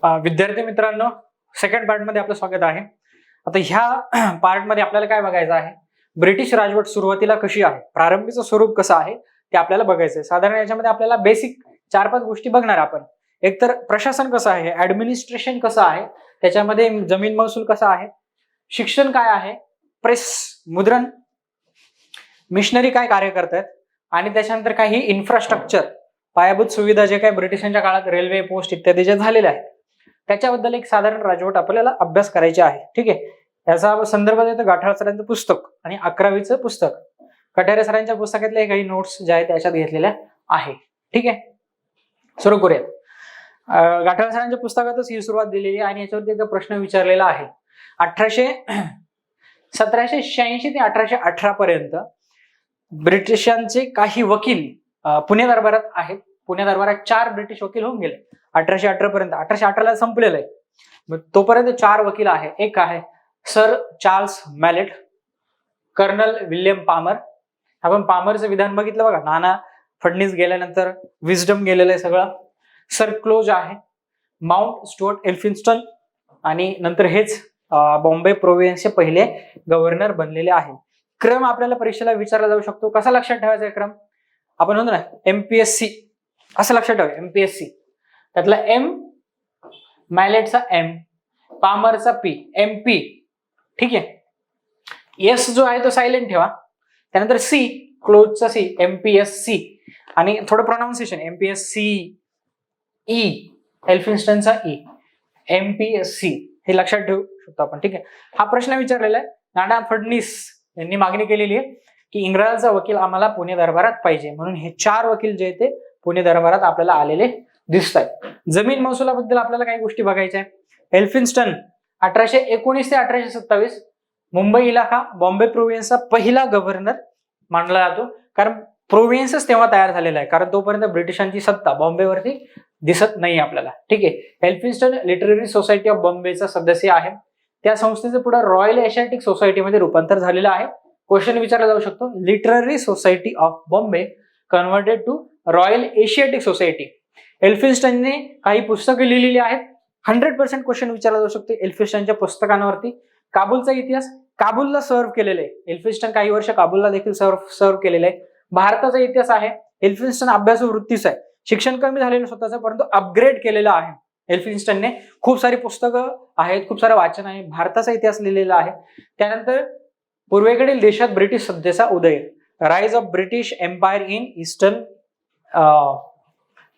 विद्यार्थी मित्रांनो, second part मध्ये आपलं स्वागत आहे. आता ह्या पार्ट मध्ये आपल्याला काय बघायचं आहे, ब्रिटिश राजवट सुरुवातीला कशी आहे, प्रारंभीचं स्वरूप कसं आहे ते आपल्याला बघायचं आहे. साधारण याच्यामध्ये आपल्याला बेसिक 4-5 गोष्टी बघणार आपण. एक तर प्रशासन कसं आहे, ऍडमिनिस्ट्रेशन कसं आहे, त्याच्यामध्ये जमीन महसूल कसा आहे, शिक्षण काय आहे, प्रेस मुद्रण, मिशनरी काय कार्य करतात, आणि त्याच्यानंतर काही इन्फ्रास्ट्रक्चर पायाभूत सुविधा जे काही ब्रिटिशांच्या काळात रेल्वे पोस्ट इत्यादी जे झालेले आहेत त्याच्याबद्दल एक साधारण राजवट आपल्याला अभ्यास करायची आहे. ठीक आहे. याचा संदर्भ देतो गाठाळ सरांचं पुस्तक आणि 11वीचं पुस्तक. कटारे सरांच्या पुस्तकातले काही नोट्स ज्या आहेत त्याच्यात घेतलेल्या आहे. ठीक आहे, सुरू करूयात. गाठाळ सरांच्या पुस्तकातच ही सुरुवात दिलेली आहे आणि याच्यावरती एक प्रश्न विचारलेला आहे. 1786 ते 1818 पर्यंत ब्रिटिशांचे काही वकील पुणे दरबारात आहेत. पुणे दरबारात 4 ब्रिटिश वकील होऊन गेले 1818 पर्यंत. 1818 संपलेलं आहे. मग तोपर्यंत 4 वकील आहे. एक आहे sir Charles Mallet, colonel William Palmer. आपण पामरचं विधान बघितलं बघा, नाना फडणीस गेल्यानंतर विजडम गेलेलं आहे सगळं. सर क्लोज आहे, माउंट स्टुअर्ट एल्फिन्स्टन, आणि नंतर हेच बॉम्बे प्रोव्हिन्सचे पहिले गव्हर्नर बनलेले आहे. क्रम आपल्याला परीक्षेला विचारला जाऊ शकतो. कसा लक्षात ठेवायचा आहे क्रम? आपण म्हणतो ना एमपीएससी, असं लक्षात ठेवा. एमपीएससी त्यातला एम, मॅलेटचा एम, पामरचा पी, एमपी. ठीक आहे. एस जो आहे तो सायलेंट ठेवा. त्यानंतर सी, क्लोजचा सी, एमपीएससी, आणि थोडं प्रोनाऊन्सिएशन एमपीएससी, ई, एल्फिन्स्टनचा ई, एमपीएससी, हे लक्षात ठेवू शकतो आपण. ठीक आहे. हा प्रश्न विचारलेला आहे. नाना फडणीस यांनी मागणी केलेली आहे की इंग्रजांचा वकील आम्हाला पुणे दरबारात पाहिजे, म्हणून हे 4 वकील जे ते पुणे दरबारात आपल्याला आलेले दिसत आहेत. जमीन महसुलाबद्दल आपल्याला काही गोष्टी बघायच्या आहेत. एल्फिन्स्टन 1819 ते 1827 मुंबई इलाका बॉम्बे प्रोव्हिन्सचा पहिला गव्हर्नर मानला जातो, कारण प्रोव्हिन्सच तेव्हा तयार झालेला आहे, कारण तोपर्यंत ब्रिटिशांची सत्ता बॉम्बेवरती दिसत नाही आपल्याला. ठीक आहे. एल्फिन्स्टन लिटररी सोसायटी ऑफ बॉम्बेचा सदस्य आहे. त्या संस्थेचं पुढे रॉयल एशियाटिक सोसायटीमध्ये रूपांतर झालेलं आहे. क्वेश्चन विचारला जाऊ शकतो, Literary Society of Bombay converted to Royal Asiatic Society. एल्फिन्स्टनने काही पुस्तकं लिहिलेली आहेत. 100% क्वेश्चन विचारला जाऊ शकतो एल्फिन्स्टनच्या पुस्तकांवरती. काबूलचा इतिहास, काबूलला सर्व्ह केलेला आहे. एल्फिन्स्टन काही वर्ष काबूलला देखील सर्व्ह केलेलं आहे. भारताचा इतिहास आहे. एल्फिन्स्टन अभ्यासू वृत्तीचा आहे. शिक्षण कमी झालेलं स्वतःचं, परंतु अपग्रेड केलेलं आहे एल्फिन्स्टनने. खूप सारी पुस्तकं आहेत, खूप सारं वाचन आहे. भारताचा इतिहास लिहिलेला आहे. त्यानंतर पूर्वेकडील देशात ब्रिटिश सत्तेचा उदय, rise of British empire in eastern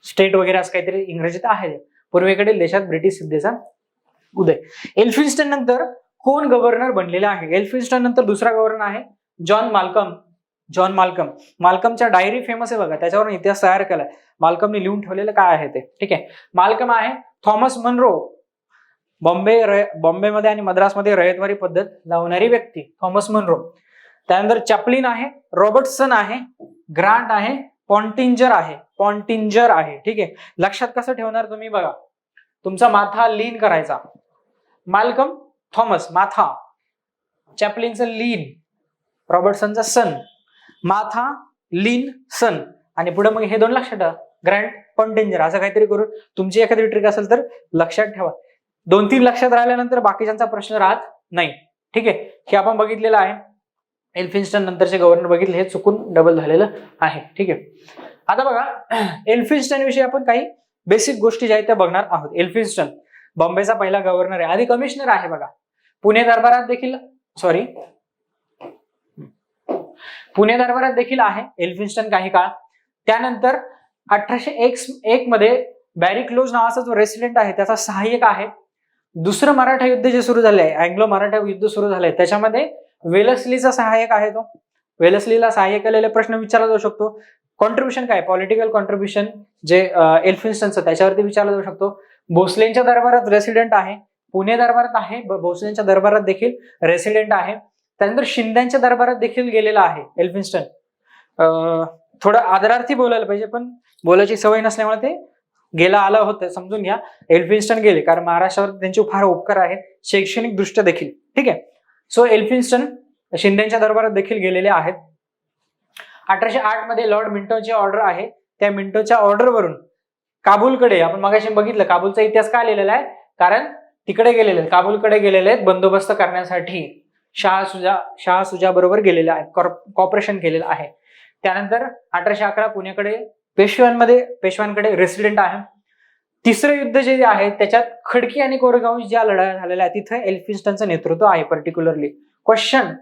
state वगैरे असं काहीतरी इंग्रजीत आहे. पूर्वेकडील देशात ब्रिटिश सत्तेचा उदय. एल्फिन्स्टन नंतर कोण गव्हर्नर बनलेला आहे? एल्फिन्स्टन नंतर दुसरा गव्हर्नर आहे जॉन माल्कम. John Malcolm. माल्कमच्या डायरी फेमस आहे बघा, त्याच्यावरून इतिहास तयार केलाय. माल्कमने लिहून ठेवलेलं काय आहे ते. ठीक आहे. माल्कम आहे. थॉमस मनरो, बॉम्बेमध्ये आणि मद्रासमध्ये रयतवारी पद्धत लावणारी व्यक्ती, थॉमस मनरो. त्यानंतर चॅपलिन आहे, रॉबर्टसन आहे, ग्रांट आहे, पॉन्टिंजर आहे. ठीक आहे. लक्षात कसं ठेवणार तुम्ही बघा, तुमचा माथा लीन करायचा. माल्कम, थॉमस माथा, चॅपलिनचं लीन, रॉबर्टसनचा सन, माथा, लीन, सन, आणि पुढे मग हे 2 लक्षात ठेवा, ग्रँट, पॉन्टिंजर, असं काहीतरी करून तुमची एखादी ट्रिक असेल तर लक्षात ठेवा. 2-3 लक्षात राहिल्यानंतर बाकीच्यांचा प्रश्न राहत नाही. ठीक आहे. हे आपण बघितलेलं आहे. एल्फिन्स्टन नंतरचे गव्हर्नर बघितले, हे चुकून डबल झालेलं आहे. ठीक आहे. आता बघा, एल्फिन्स्टन विषयी आपण काही बेसिक गोष्टी ज्या आहेत त्या बघणार आहोत. एल्फिन्स्टन बॉम्बेचा पहिला गव्हर्नर आहे, आधी कमिशनर आहे बघा. पुणे दरबारात देखील आहे एल्फिन्स्टन काही काळ. त्यानंतर 1801 मध्ये बॅरी क्लोज नावाचा जो रेसिडेंट आहे त्याचा सहाय्यक आहे. दुसरं मराठा युद्ध जे सुरू झाले आहे, अँग्लो मराठा युद्ध सुरू झालंय, त्याच्यामध्ये वेलस्लीचा सहाय्यक आहे. तो वेलस्लीला सहाय्य केलेले प्रश्न विचारला जाऊ शकतो. कॉन्ट्रीब्युशन काय, पॉलिटिकल कॉन्ट्रीब्युशन जे एल्फिन्स्टनचं, त्याच्यावरती विचारला जाऊ शकतो. भोसलेंच्या दरबारात रेसिडेंट आहे, पुणे दरबारात आहे, भोसलेंच्या दरबारात देखील रेसिडेंट आहे. त्यानंतर शिंद्यांच्या दरबारात देखील गेलेला आहे एल्फिन्स्टन. थोडं आदरार्थी बोलायला पाहिजे, पण बोलायची सवय नसल्यामुळे ते गेला आलं होतं, समजून घ्या. एल्फिन्स्टन गेले कारण महाराष्ट्रावर त्यांचे फार उपकार आहेत, शैक्षणिक दृष्ट्या देखील. ठीक आहे. सो एल्फिन्स्टन शिंदेच्या दरबारात देखील गेलेले आहेत. 1808 मध्ये लॉर्ड मिंटोची ऑर्डर आहे, त्या मिंटोच्या ऑर्डरवरून काबूलकडे, आपण मगाशी बघितलं काबूलचा इतिहास का लिहिलेला आहे, कारण तिकडे गेलेले आहेत, काबूलकडे गेलेले आहेत बंदोबस्त करण्यासाठी, शाह सुजा बरोबर गेलेले आहेत, कॉपरेशन केलेलं आहे. त्यानंतर 1811 पुण्याकडे पेशव्यांकडे रेसिडेंट आहे. तिसरं युद्ध जे आहे त्याच्यात खडकी आणि कोरेगाव ज्या लढाया झालेल्या आहेत तिथे एल्फिन्स्टनचं नेतृत्व आहे पर्टिक्युलरली. क्वेश्चन,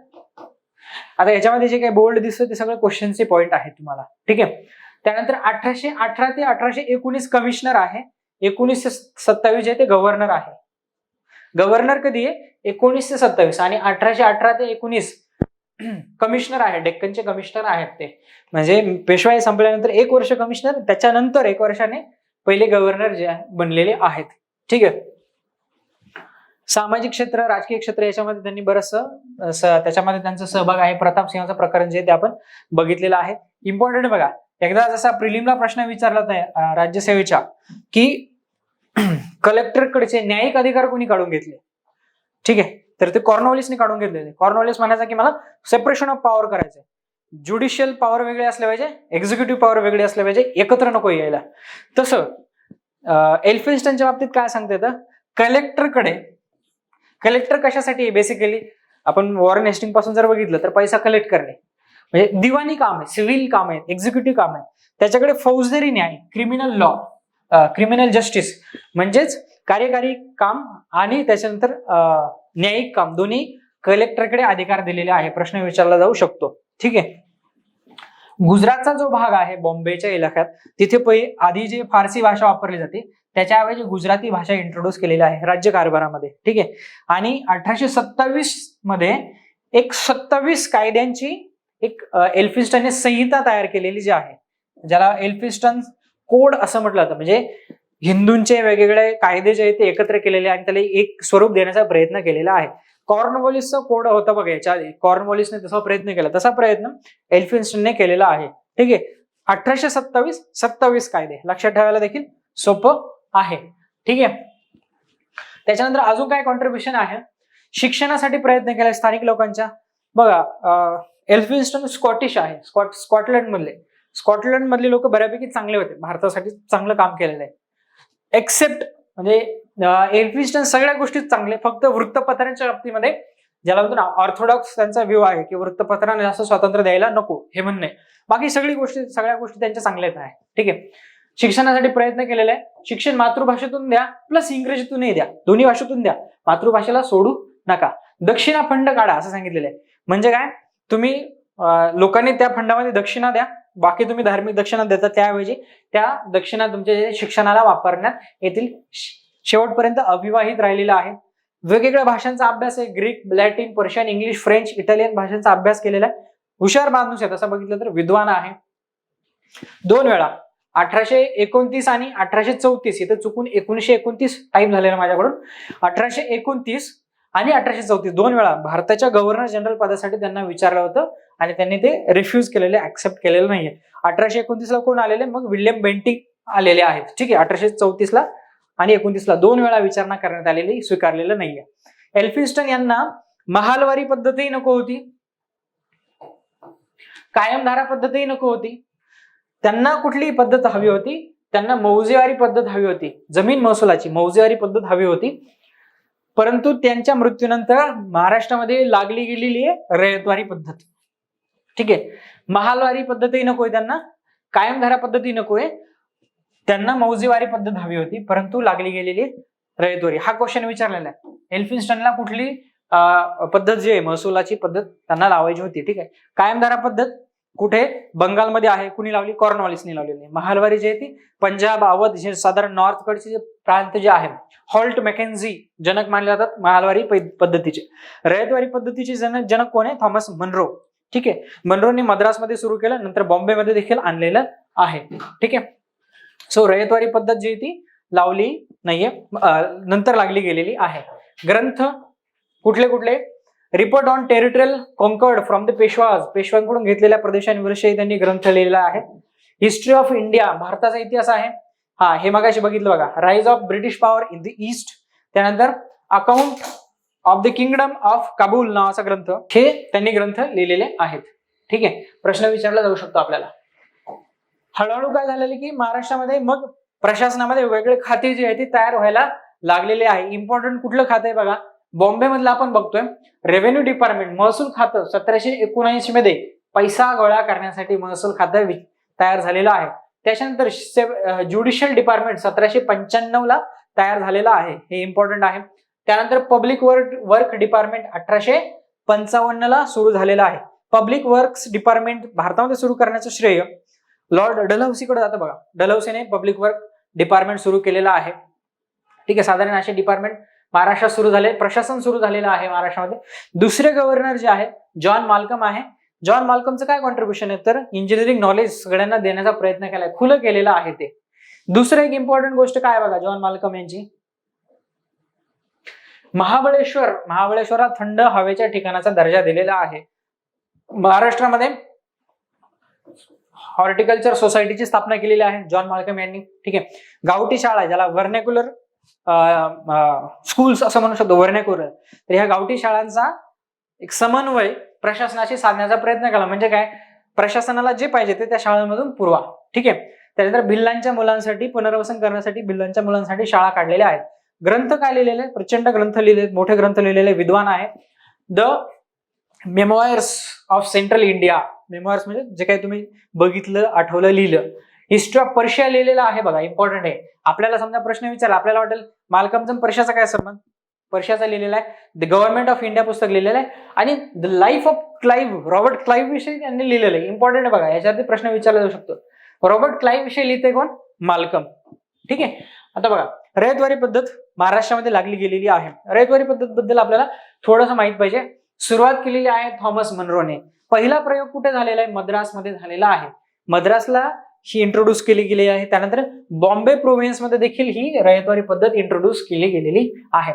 आता याच्यामध्ये जे काही बोल्ड दिसतं ते सगळं क्वेश्चनचे पॉइंट आहेत तुम्हाला, ठीक आहे. त्यानंतर 1818 ते 1819 कमिशनर आहे, 1927 जे ते गव्हर्नर आहे. गव्हर्नर कधी आहे, 1927, आणि 1818 ते 19 कमिशनर आहे, डेक्कनचे कमिशनर आहेत ते. म्हणजे पेशवाई संपल्यानंतर 1 वर्ष कमिशनर, त्याच्यानंतर 1 वर्षाने पहिले गव्हर्नर जे बनलेले आहेत, ठीक आहे. सामाजिक क्षेत्र, राजकीय क्षेत्र याच्यामध्ये त्यांनी बरंचसं त्याच्यामध्ये त्यांचा सहभाग आहे. प्रताप सिंहाचं प्रकरण जे ते आपण बघितलेलं आहे. इम्पॉर्टंट बघा, एकदा जसा प्रिलिमला प्रश्न विचारला नाही राज्यसेवेच्या की कलेक्टरकडचे न्यायिक अधिकार कोणी काढून घेतले, ठीक आहे, तर ते कॉर्नवॉलिसने काढून घेतलेले. कॉर्नवॉलिस म्हणायचा की मला सेपरेशन ऑफ पॉवर करायचंय, ज्युडिशियल पॉवर वेगळे असले पाहिजे, एक्झिक्युटिव्ह पॉवर वेगळे असले पाहिजे, एकत्र नको यायला. तसं एल्फिन्स्टनच्या बाबतीत काय सांगता येतं, कलेक्टर कशासाठी आहे, बेसिकली आपण वॉरेन हेस्टिंग पासून जर बघितलं तर पैसा कलेक्ट करणे, म्हणजे दिवाणी काम आहे, सिव्हिल काम आहे, एक्झिक्युटिव्ह काम आहे. त्याच्याकडे फौजदारी न्याय, क्रिमिनल लॉ, क्रिमिनल जस्टिस म्हणजेच कार्यकारी काम आणि त्याच्यानंतर न्यायिक काम, दोन्ही कलेक्टरकडे अधिकार दिलेले आहे. प्रश्न विचारला जाऊ शकतो, ठीक आहे. गुजरातचा जो भाग आहे बॉम्बेच्या इलाक्यात, तिथे आधी जे फारसी भाषा वापरली जाते त्याच्याऐवजी गुजराती भाषा इंट्रोड्यूस केलेली आहे राज्यकारभारामध्ये, ठीक आहे. आणि 1827 मध्ये 27 कायद्यांची एक एल्फिन्स्टनने संहिता तयार केलेली जी आहे, ज्याला एल्फिन्स्टन कोड असं म्हटलं जातं. म्हणजे हिंदूंचे वेगवेगळे कायदे जे आहेत ते एकत्र केलेले आणि त्याला एक स्वरूप देण्याचा प्रयत्न केलेला आहे. कॉर्नवॉलिसचा कोड होता बघा, याच्या आधी कॉर्नवॉलिसने तसा प्रयत्न केला, तसा प्रयत्न एल्फिन्स्टनने केलेला आहे, ठीक आहे. 1827 कायदे लक्षात ठेवायला देखील सोपं आहे, ठीक आहे. त्याच्यानंतर अजून काय कॉन्ट्रीब्युशन आहे, शिक्षणासाठी प्रयत्न केला स्थानिक लोकांच्या. बघा एल्फिन्स्टन स्कॉटिश आहे, स्कॉटलंड मधले लोक बऱ्यापैकी चांगले होते, भारतासाठी चांगलं काम केलेलं आहे. एक्सेप्ट म्हणजे एल्फिन्स्टन सगळ्या गोष्टीत चांगले, फक्त वृत्तपत्रांच्या बाबतीमध्ये ज्याला म्हणतो ना ऑर्थोडॉक्स त्यांचा व्ह्यू आहे की वृत्तपत्रांना जास्त स्वातंत्र्य द्यायला नको हे म्हणणे, बाकी सगळ्या गोष्टी त्यांच्या चांगल्याच आहे, ठीक आहे. शिक्षणासाठी प्रयत्न केलेला आहे. शिक्षण मातृभाषेतून द्या प्लस इंग्रजीतूनही द्या, दोन्ही भाषेतून द्या, मातृभाषेला सोडू नका. दक्षिणा फंड काढा असं सांगितलेलं आहे. म्हणजे काय, तुम्ही लोकांनी त्या फंडामध्ये दक्षिणा द्या, बाकी तुम्ही धार्मिक दक्षिणा देता, त्याऐवजी त्या दक्षिणा तुमच्या शिक्षणाला वापरण्यात येतील. शेवटपर्यंत अविवाहित राहिलेला आहे. वेगवेगळ्या भाषांचा अभ्यास आहे, Greek, Latin, Persian, English, French, Italian भाषांचा अभ्यास केलेला आहे. हुशार माणूस आहे तसं बघितलं तर, विद्वान आहे. 2 वेळा 1829 आणि 1834, इथं चुकून 1929 टाईप झालेला माझ्याकडून, 1829 आणि 1834 2 वेळा भारताच्या गव्हर्नर जनरल पदासाठी त्यांना विचारलं होतं आणि त्यांनी ते रिफ्यूज केलेले, ऍक्सेप्ट केलेलं नाहीये. 1829 ला कोण आलेले, मग विल्यम बेंटिक आलेले आहेत, ठीक आहे. 1834 ला आणि 29 ला 2 वेळा विचारणा करण्यात आलेली, स्वीकारलेलं नाहीये. एल्फिन्स्टन यांना महालवारी पद्धतही नको होती, कायमधारा पद्धतही नको होती. त्यांना कुठली पद्धत हवी होती, त्यांना मौजेवारी पद्धत हवी होती, जमीन महसुलाची मौजेवारी पद्धत हवी होती. परंतु त्यांच्या मृत्यूनंतर महाराष्ट्रामध्ये लागली गेलेली आहे रयतवारी पद्धत, ठीक आहे. महालवारी पद्धतही नकोय त्यांना, कायमधारा पद्धती नकोय, त्यांना मौजेवारी पद्धत हवी होती, परंतु लागली गेलेली रयतवारी. हा क्वेश्चन विचारलेला आहे. एल्फिन्स्टनला कुठली पद्धत जी आहे महसुलाची पद्धत त्यांना लावायची होती, ठीक आहे. कायमधारा पद्धत कुठे, बंगालमध्ये आहे, कुणी लावली, कॉर्नवॉलिसने लावलेली. महालवारी जी आहे ती पंजाब, अवध, जे साधारण नॉर्थ कडचे जे प्रांत जे आहे, हॉल्ट मॅकेन्झी जनक मानले जातात महालवारी पद्धतीचे. रयतवारी पद्धतीचे जनक कोण आहे, थॉमस मनरो, ठीक आहे. मनरोने मद्रासमध्ये सुरू केलं, नंतर बॉम्बेमध्ये देखील आणलेलं आहे, ठीक आहे. सो रयतवारी पद्धत जी ती लावली नाहीये, नंतर लागली गेलेली आहे. ग्रंथ कुठले, report on territorial conquered from the Peshwas, पेशव्यांकडून घेतलेल्या प्रदेशांविषयी त्यांनी ग्रंथ लिहिलेला आहे. हिस्ट्री ऑफ इंडिया, भारताचा इतिहास आहे हा, हे मगाशी बघितलं बघा. Rise of British power in the East, त्यानंतर account of the kingdom of Kabul नावाचा ग्रंथ, हे त्यांनी ग्रंथ लिहिलेले आहेत, ठीक आहे. प्रश्न विचारला जाऊ शकतो आपल्याला. हळूहळू काय झालेलं की महाराष्ट्रामध्ये मग प्रशासनामध्ये वेगवेगळे खाते जे आहे ते तयार व्हायला लागलेले आहे. इम्पॉर्टंट कुठलं खातं आहे बघा, बॉम्बे मधलं आपण बघतोय रेव्हेन्यू डिपार्टमेंट, महसूल खातं 1779 मध्ये पैसा गोळा करण्यासाठी महसूल खातं तयार झालेलं आहे. त्याच्यानंतर ज्युडिशियल डिपार्टमेंट 1795 ला तयार झालेला आहे, हे इम्पॉर्टंट आहे. त्यानंतर पब्लिक वर्क डिपार्टमेंट 1855 ला सुरू झालेला आहे. पब्लिक वर्क्स डिपार्टमेंट भारतामध्ये सुरू करण्याचं श्रेय लॉर्ड डलहौसीकडे जातं बघा. डलहौसीने पब्लिक वर्क डिपार्टमेंट सुरू केलेला आहे. ठीक आहे, साधारण असे डिपार्टमेंट महाराष्ट्रात सुरू झाले, प्रशासन सुरू झालेलं आहे महाराष्ट्रामध्ये. दुसरे गव्हर्नर जे आहे जॉन माल्कम आहे. जॉन माल्कमचं काय कॉन्ट्रीब्युशन आहे तर इंजिनिअरिंग नॉलेज सगळ्यांना देण्याचा प्रयत्न केलाय, खुलं केलेलं आहे ते. दुसरं एक इम्पॉर्टंट गोष्ट काय बघा जॉन माल्कम यांची, महाबळेश्वरला थंड हवेच्या ठिकाणाचा दर्जा दिलेला आहे. महाराष्ट्रामध्ये हॉर्टिकल्चर सोसायटीची स्थापना केलेली आहे जॉन माल्कम यांनी. ठीक आहे, गावठी शाळा ज्याला व्हर्नॅक्युलर स्कूल्स असं म्हणू शकतो, व्हर्नॅक्युलर, तर ह्या गावठी शाळांचा एक समन्वय प्रशासनाशी साधण्याचा प्रयत्न केला. म्हणजे काय, प्रशासनाला जे पाहिजे ते त्या शाळांमधून पुरवा. ठीक आहे, त्यानंतर भिल्लांच्या मुलांसाठी पुनर्वसन करण्यासाठी भिल्लांच्या मुलांसाठी शाळा काढलेल्या आहेत. ग्रंथ काय लिहिलेले, प्रचंड ग्रंथ लिहिले, मोठे ग्रंथ लिहिलेले विद्वान आहे. The memoirs of central India, memoirs म्हणजे जे काही तुम्ही बघितलं, आठवलं, लिहिलं. हिस्ट्री ऑफ पर्शिया लिहिलेला आहे बघा, इम्पॉर्टंट आहे. आपल्याला समजा प्रश्न विचारला, आपल्याला वाटेल माल्कमचा पर्शियाचा काय संबंध, पर्शियाचा लिहिलेला आहे. द गव्हर्नमेंट ऑफ इंडिया पुस्तक लिहिलेलं आहे. आणि the life of Clive, Robert Clive विषयी त्यांनी लिहिलेलं आहे, इम्पॉर्टंट आहे बघा, याच्यावरती प्रश्न विचारला जाऊ शकतो. रॉबर्ट क्लाइव्ह विषयी लिहिते कोण, माल्कम. ठीक आहे, आता बघा रयतवारी पद्धत महाराष्ट्रामध्ये लागली गेलेली आहे. रयतवारी पद्धत बद्दल आपल्याला थोडंसं माहित पाहिजे. सुरुवात केलेली आहे थॉमस मनरोने. पहिला प्रयोग कुठे झालेला आहे, मद्रासमध्ये झालेला आहे. मद्रासला ही इंट्रोड्यूस केली गेली आहे. त्यानंतर बॉम्बे प्रोव्हिन्स मध्ये देखील ही रयतवारी पद्धत इंट्रोड्यूस केली गेलेली आहे.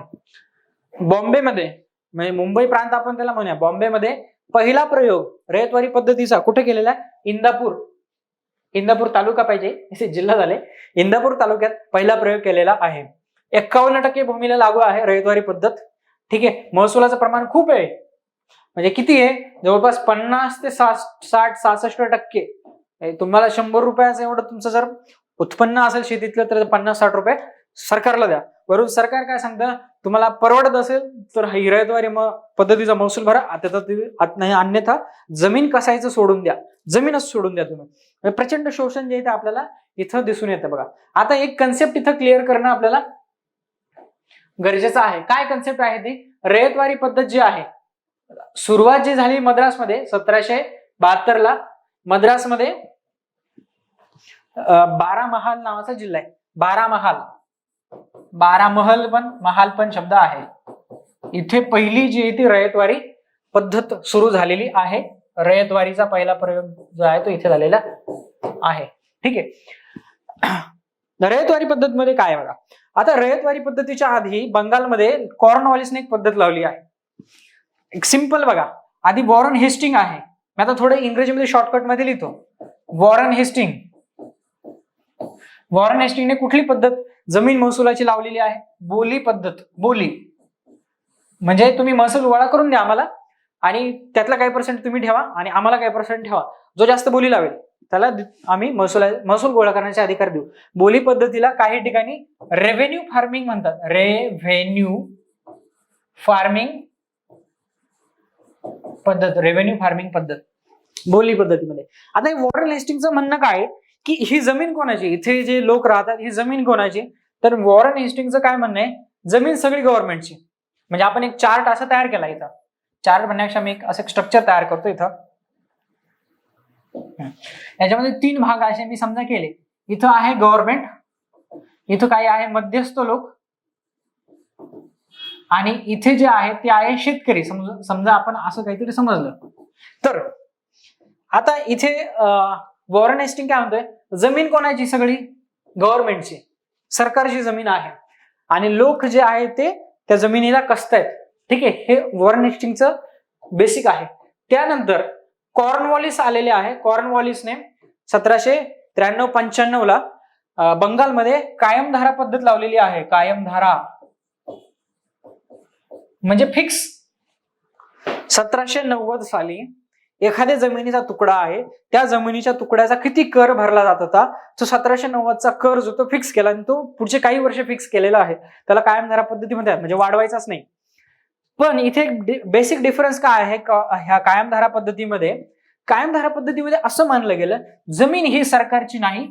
बॉम्बेमध्ये म्हणजे मुंबई प्रांत आपण त्याला म्हणूया, बॉम्बेमध्ये पहिला प्रयोग रयतवारी पद्धतीचा कुठे केलेला आहे, इंदापूर तालुका पाहिजे, जिल्हा झाले, इंदापूर तालुक्यात पहिला प्रयोग केलेला आहे. 51% भूमीला लागू आहे रयतवारी पद्धत. ठीक आहे, महसुलाचं प्रमाण खूप आहे, म्हणजे किती आहे, जवळपास 50 ते 60-66%. तुम्हाला 100 रुपयाचं एवढं तुमचं जर उत्पन्न असेल शेतीतलं तर 50-60 रुपये सरकारला द्या. वरून सरकार काय सांगतं, तुम्हाला परवडत असेल तर ही रयतवारी पद्धतीचा महसूल भरा, अन्यथा जमीन कसायचं सोडून द्या, जमीनच सोडून द्या तुम्ही. प्रचंड शोषण जे आहे ते आपल्याला इथं दिसून येतं बघा. आता एक कन्सेप्ट इथं क्लिअर करणं आपल्याला गरजेचं आहे. काय कन्सेप्ट आहे ती, रयतवारी पद्धत जी आहे, सुरुवात जी झाली मद्रासमध्ये 1772 ला. मद्रासमध्ये बारामहाल नावाचा जिल्हा आहे. बारामहल पण महाल पण शब्द आहे. इथे पहिली जी आहे ती रयतवारी पद्धत सुरू झालेली आहे. रयतवारीचा पहिला प्रयोग जो आहे तो इथे झालेला आहे. ठीक आहे, रयतवारी पद्धत मध्ये काय बघा, आता रयतवारी पद्धतीच्या आधी बंगालमध्ये कॉर्नवॉलिसने एक पद्धत लावली आहे. एक सिंपल बघा, आधी वॉरन हेस्टिंग आहे. मी आता थोडं इंग्रजीमध्ये शॉर्टकट मध्ये लिहितो. वॉरन हेस्टिंगने कुठली पद्धत जमीन महसुलाची लावलेली आहे, बोली पद्धत. बोली म्हणजे तुम्ही महसूल गोळा करून द्या आम्हाला, आणि त्यातला काही पर्सेंट तुम्ही ठेवा आणि आम्हाला काही पर्सेंट ठेवा. जो जास्त बोली लावेल त्याला आम्ही महसूल गोळा करण्याचे अधिकार देऊ. बोली पद्धतीला काही ठिकाणी रेव्हेन्यू फार्मिंग म्हणतात. रेव्हेन्यू फार्मिंग पद्धत बोली पद्धतीमध्ये. आता वॉरन हेस्टिंगचं म्हणणं काय की ही जमीन कोणाची, इथे जे लोक राहतात ही जमीन कोणाची, तर वॉरन हेस्टिंगचं काय म्हणणं आहे, जमीन सगळी गव्हर्नमेंटची. म्हणजे आपण एक चार्ट असा तयार केला, इथं चार्ट म्हणण्यापेक्षा मी एक असं स्ट्रक्चर तयार करतो. इथं याच्यामध्ये 3 भाग असे मी समजा केले. इथं आहे गव्हर्नमेंट, इथं काय आहे मध्यस्थ लोक, आणि इथे जे आहे ते आहे शेतकरी. समजा आपण असं काहीतरी समजलं तर. आता इथे वॉरन हेस्टिंग काय म्हणतोय, जमीन कोणाची, सगळी गव्हर्नमेंटची, सरकारची जमीन आहे, आणि लोक जे आहे ते त्या जमिनीला कसतायत. ठीक आहे, हे वॉरन हेस्टिंगचं बेसिक आहे. त्यानंतर कॉर्नवॉलिस आलेले आहे. कॉर्नवॉलिसने 1793-95 ला बंगालमध्ये कायमधारा पद्धत लावलेली आहे. कायमधारा म्हणजे फिक्स. 1790 साली एखाद्या जमिनीचा तुकडा आहे, त्या जमिनीच्या तुकड्याचा किती कर भरला जात होता, तो 1790चा कर जो तो फिक्स केला आणि तो पुढचे काही वर्ष फिक्स केलेला आहे. त्याला कायम धारा पद्धतीमध्ये म्हणजे वाढवायचाच नाही. पण इथे बेसिक डिफरन्स काय आहे ह्या कायम धारा पद्धतीमध्ये? कायम धारा पद्धतीमध्ये असं मानलं गेलं, जमीन ही सरकारची नाही,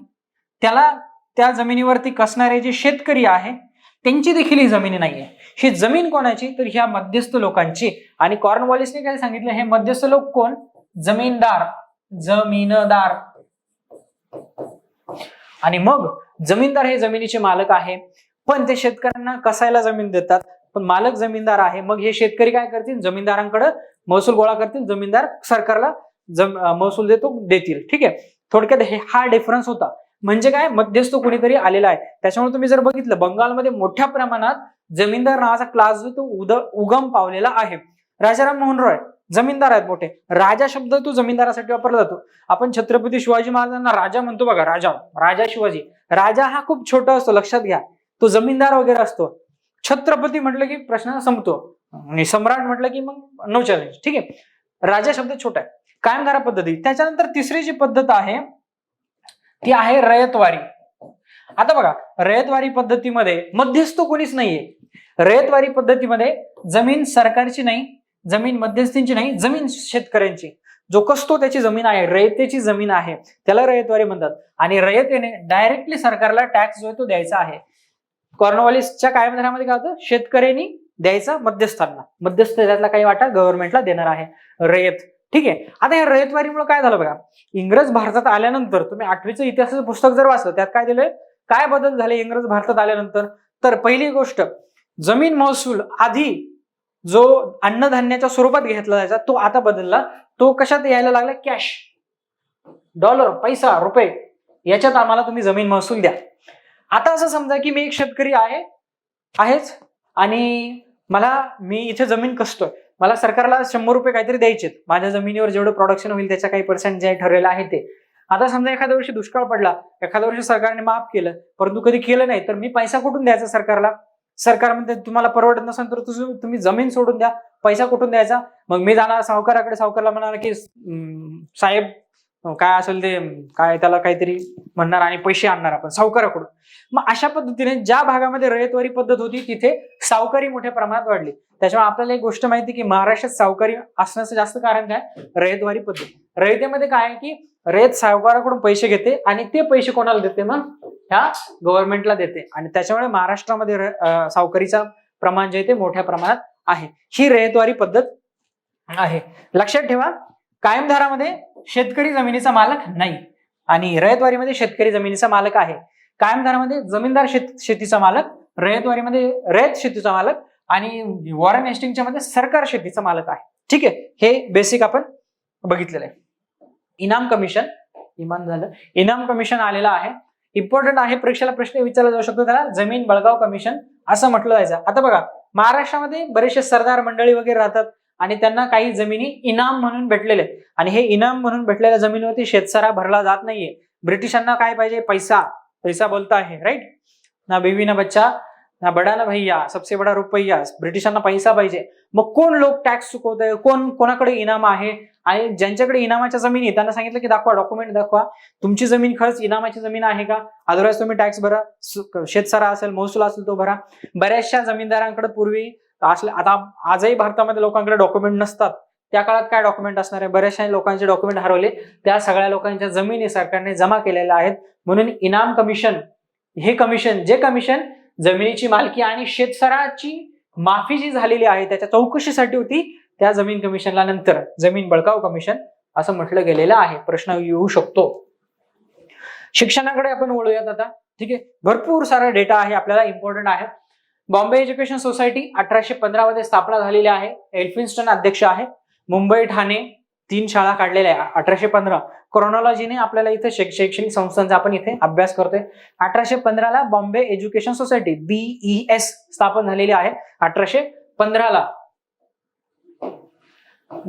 त्याला त्या जमिनीवरती कसणारे जे शेतकरी आहे त्यांची देखील ही जमीन नाहीये. ही जमीन कोणाची? तर ह्या मध्यस्थ लोकांची. आणि कॉर्नवॉलिसने काय सांगितलं? हे मध्यस्थ लोक कोण? जमीनदार. जमीनदार. आणि मग जमीनदार हे जमिनीचे मालक आहे, पण ते शेतकऱ्यांना कसायला जमीन देतात, पण मालक जमीनदार आहे. मग हे शेतकरी काय करतील? जमीनदारांकडे महसूल गोळा करतील, जमीनदार सरकारला महसूल देतील. ठीक आहे, थोडक्यात हा डिफरन्स होता. म्हणजे काय? मध्यस्थ कोणीतरी आलेला आहे. त्याच्यामुळे तुम्ही जर बघितलं, बंगालमध्ये मोठ्या प्रमाणात जमीनदार नावाचा क्लास जो तो उगम पावलेला आहे. राजाराम मोहन रॉय जमीनदार आहेत मोठे. राजा शब्द तो जमीनदारासाठी वापरला जातो. आपण छत्रपती शिवाजी महाराजांना राजा म्हणतो बघा, राजा शिवाजी. राजा हा खूप छोटा असतो, लक्षात घ्या. तो जमीनदार वगैरे असतो. छत्रपती म्हटलं की प्रश्न संपतो आणि सम्राट म्हटलं की मग नो चॅलेंज. ठीक आहे, राजा शब्द छोटा आहे. कायम धारा पद्धती. त्याच्यानंतर तिसरी जी पद्धत आहे ती आहे रयतवारी. आता बघा, रयतवारी पद्धतीमध्ये मध्यस्थ कोणीच नाहीये. रयतवारी पद्धतीमध्ये जमीन सरकारची नाही, जमीन मध्यस्थींची नाही, जमीन शेतकऱ्यांची. जो कसतो त्याची जमीन आहे, रयतेची जमीन आहे, त्याला रयतवारी म्हणतात. आणि रयतेने डायरेक्टली सरकारला टॅक्स जो आहे तो द्यायचा आहे. कॉर्नवॉलिसच्या कायम धारामध्ये काय होतं? शेतकऱ्यांनी द्यायचा मध्यस्थांना, मध्यस्थ त्यातला काही वाटा गव्हर्नमेंटला देणार आहे, रयत. ठीक आहे, आता या रयतवारीमुळे काय झालं बघा, इंग्रज भारतात आल्यानंतर तुम्ही 8वीचं इतिहासाचं पुस्तक जर वाचलं, त्यात काय दिलंय, काय बदल झाले इंग्रज भारतात आल्यानंतर. तर पहिली गोष्ट, जमीन महसूल आधी जो अन्नधान्याच्या स्वरूपात घेतला जायचा तो आता बदलला. तो कशात यायला लागला? कॅश, डॉलर, पैसा, रुपये, याच्यात आम्हाला तुम्ही जमीन महसूल द्या. आता असं समजा की मी एक शेतकरी आहेच आणि मी इथे जमीन कसतोय, मला सरकारला 100 रुपये काहीतरी द्यायचे, माझ्या जमिनीवर जेवढं प्रोडक्शन होईल त्याचा काही पर्सेंट जे ठरलेलं आहे ते. आता समजा एखाद्या वर्षी दुष्काळ पडला, एखाद्या वर्षी सरकारने माफ केलं, परंतु कधी केलं नाही, तर मी पैसा कुठून द्यायचा सरकारला? सरकार म्हणते तुम्हाला परवडत नसेल तर तुम्ही जमीन सोडून द्या. पैसा कुठून द्यायचा? मग मी जाणार सावकाराकडे, सावकारला म्हणणार की साहेब काय असेल ते, काय त्याला काहीतरी म्हणणार आणि पैसे आणणार आपण सावकाराकडून. मग अशा पद्धतीने ज्या भागामध्ये रयतवारी पद्धत होती तिथे सावकारी मोठ्या प्रमाणात वाढली. त्याच्यामुळे आपल्याला एक गोष्ट माहिती की महाराष्ट्रात सावकारी असण्याचं जास्त कारण काय? रयतवारी पद्धत. रयतेमध्ये काय आहे की रयत सावकाराकडून पैसे घेते आणि ते पैसे कोणाला देते? मग ह्या गव्हर्नमेंटला देते. आणि त्याच्यामुळे महाराष्ट्रामध्ये सावकारीचं प्रमाण जे ते मोठ्या प्रमाणात आहे. ही रयतवारी पद्धत आहे. लक्षात ठेवा, कायम धारामध्ये शेतकरी जमिनीचा मालक नाही आणि रयतवारीमध्ये शेतकरी जमिनीचा मालक आहे. कायम धारामध्ये जमीनदार शेतीचा मालक, रयतवारीमध्ये रयत शेतीचा मालक आणि वॉरेन हेस्टिंगच्या मध्ये सरकार शेतीचा मालक आहे. ठीक आहे, हे बेसिक आपण बघितलेलं आहे. इनाम कमिशन आलेला आहे. इम्पॉर्टंट आहे, परीक्षेला प्रश्न विचारला जाऊ शकतो. त्याला जमीन बळगाव कमिशन असं म्हटलं जायचं. आता बघा, महाराष्ट्रामध्ये बरेचसे सरदार मंडळी वगैरे राहतात आणि त्यांना काही जमिनी इनाम म्हणून भेटलेले, आणि हे इनाम म्हणून भेटलेल्या जमिनीवरती शेतसारा भरला जात नाहीये. ब्रिटिशांना काय पाहिजे? पैसा बोलता है, राईट? ना बीवी ना बच्चा ना बडा ना भैया, सबसे बडा रुपया. ब्रिटिशांना पैसा पाहिजे. मग कोण लोक टॅक्स चुकवतंय, कोणाकडे इनाम आहे, आणि ज्यांच्याकडे इनामाच्या जमिनी त्यांना सांगितलं की दाखवा, डॉक्युमेंट दाखवा, तुमची जमीन खरंच इनामाची जमीन आहे का, अदरवाईज तुम्ही टॅक्स भरा, शेतसारा असेल, महसूल असेल तो भरा. बऱ्याचशा जमीनदारांकडे पूर्वी आता आजही भारतामध्ये लोकांकडे डॉक्युमेंट नसतात. त्या काळात काय डॉक्युमेंट असणार आहे? बऱ्याचशा लोकांचे डॉक्युमेंट हरवले. त्या सगळ्या लोकांच्या जमिनी सरकारने जमा केलेल्या आहेत. म्हणून इनाम कमिशन हे कमिशन जमिनीची मालकी आणि शेतसाराची माफी जी झालेली आहे त्याच्या चौकशीसाठी होती. त्या जमीन कमिशनला नंतर जमीन बळकाव कमिशन असं म्हटलं गेलेलं आहे. प्रश्न येऊ शकतो. शिक्षणाकडे आपण वळूयात आता. ठीक आहे, भरपूर सारा डेटा आहे आपल्याला, इम्पॉर्टंट आहे. बॉम्बे एज्युकेशन सोसायटी 1815 मध्ये स्थापना झालेली आहे. एल्फिन्स्टन अध्यक्ष आहे. मुंबई, ठाणे 3 शाळा काढलेल्या आहे 1815. क्रोनॉलॉजीने आपल्याला इथे शैक्षणिक संस्थांचा आपण इथे अभ्यास करतोय. 1815 ला बॉम्बे एज्युकेशन सोसायटी BES स्थापन झालेली आहे. 1815 ला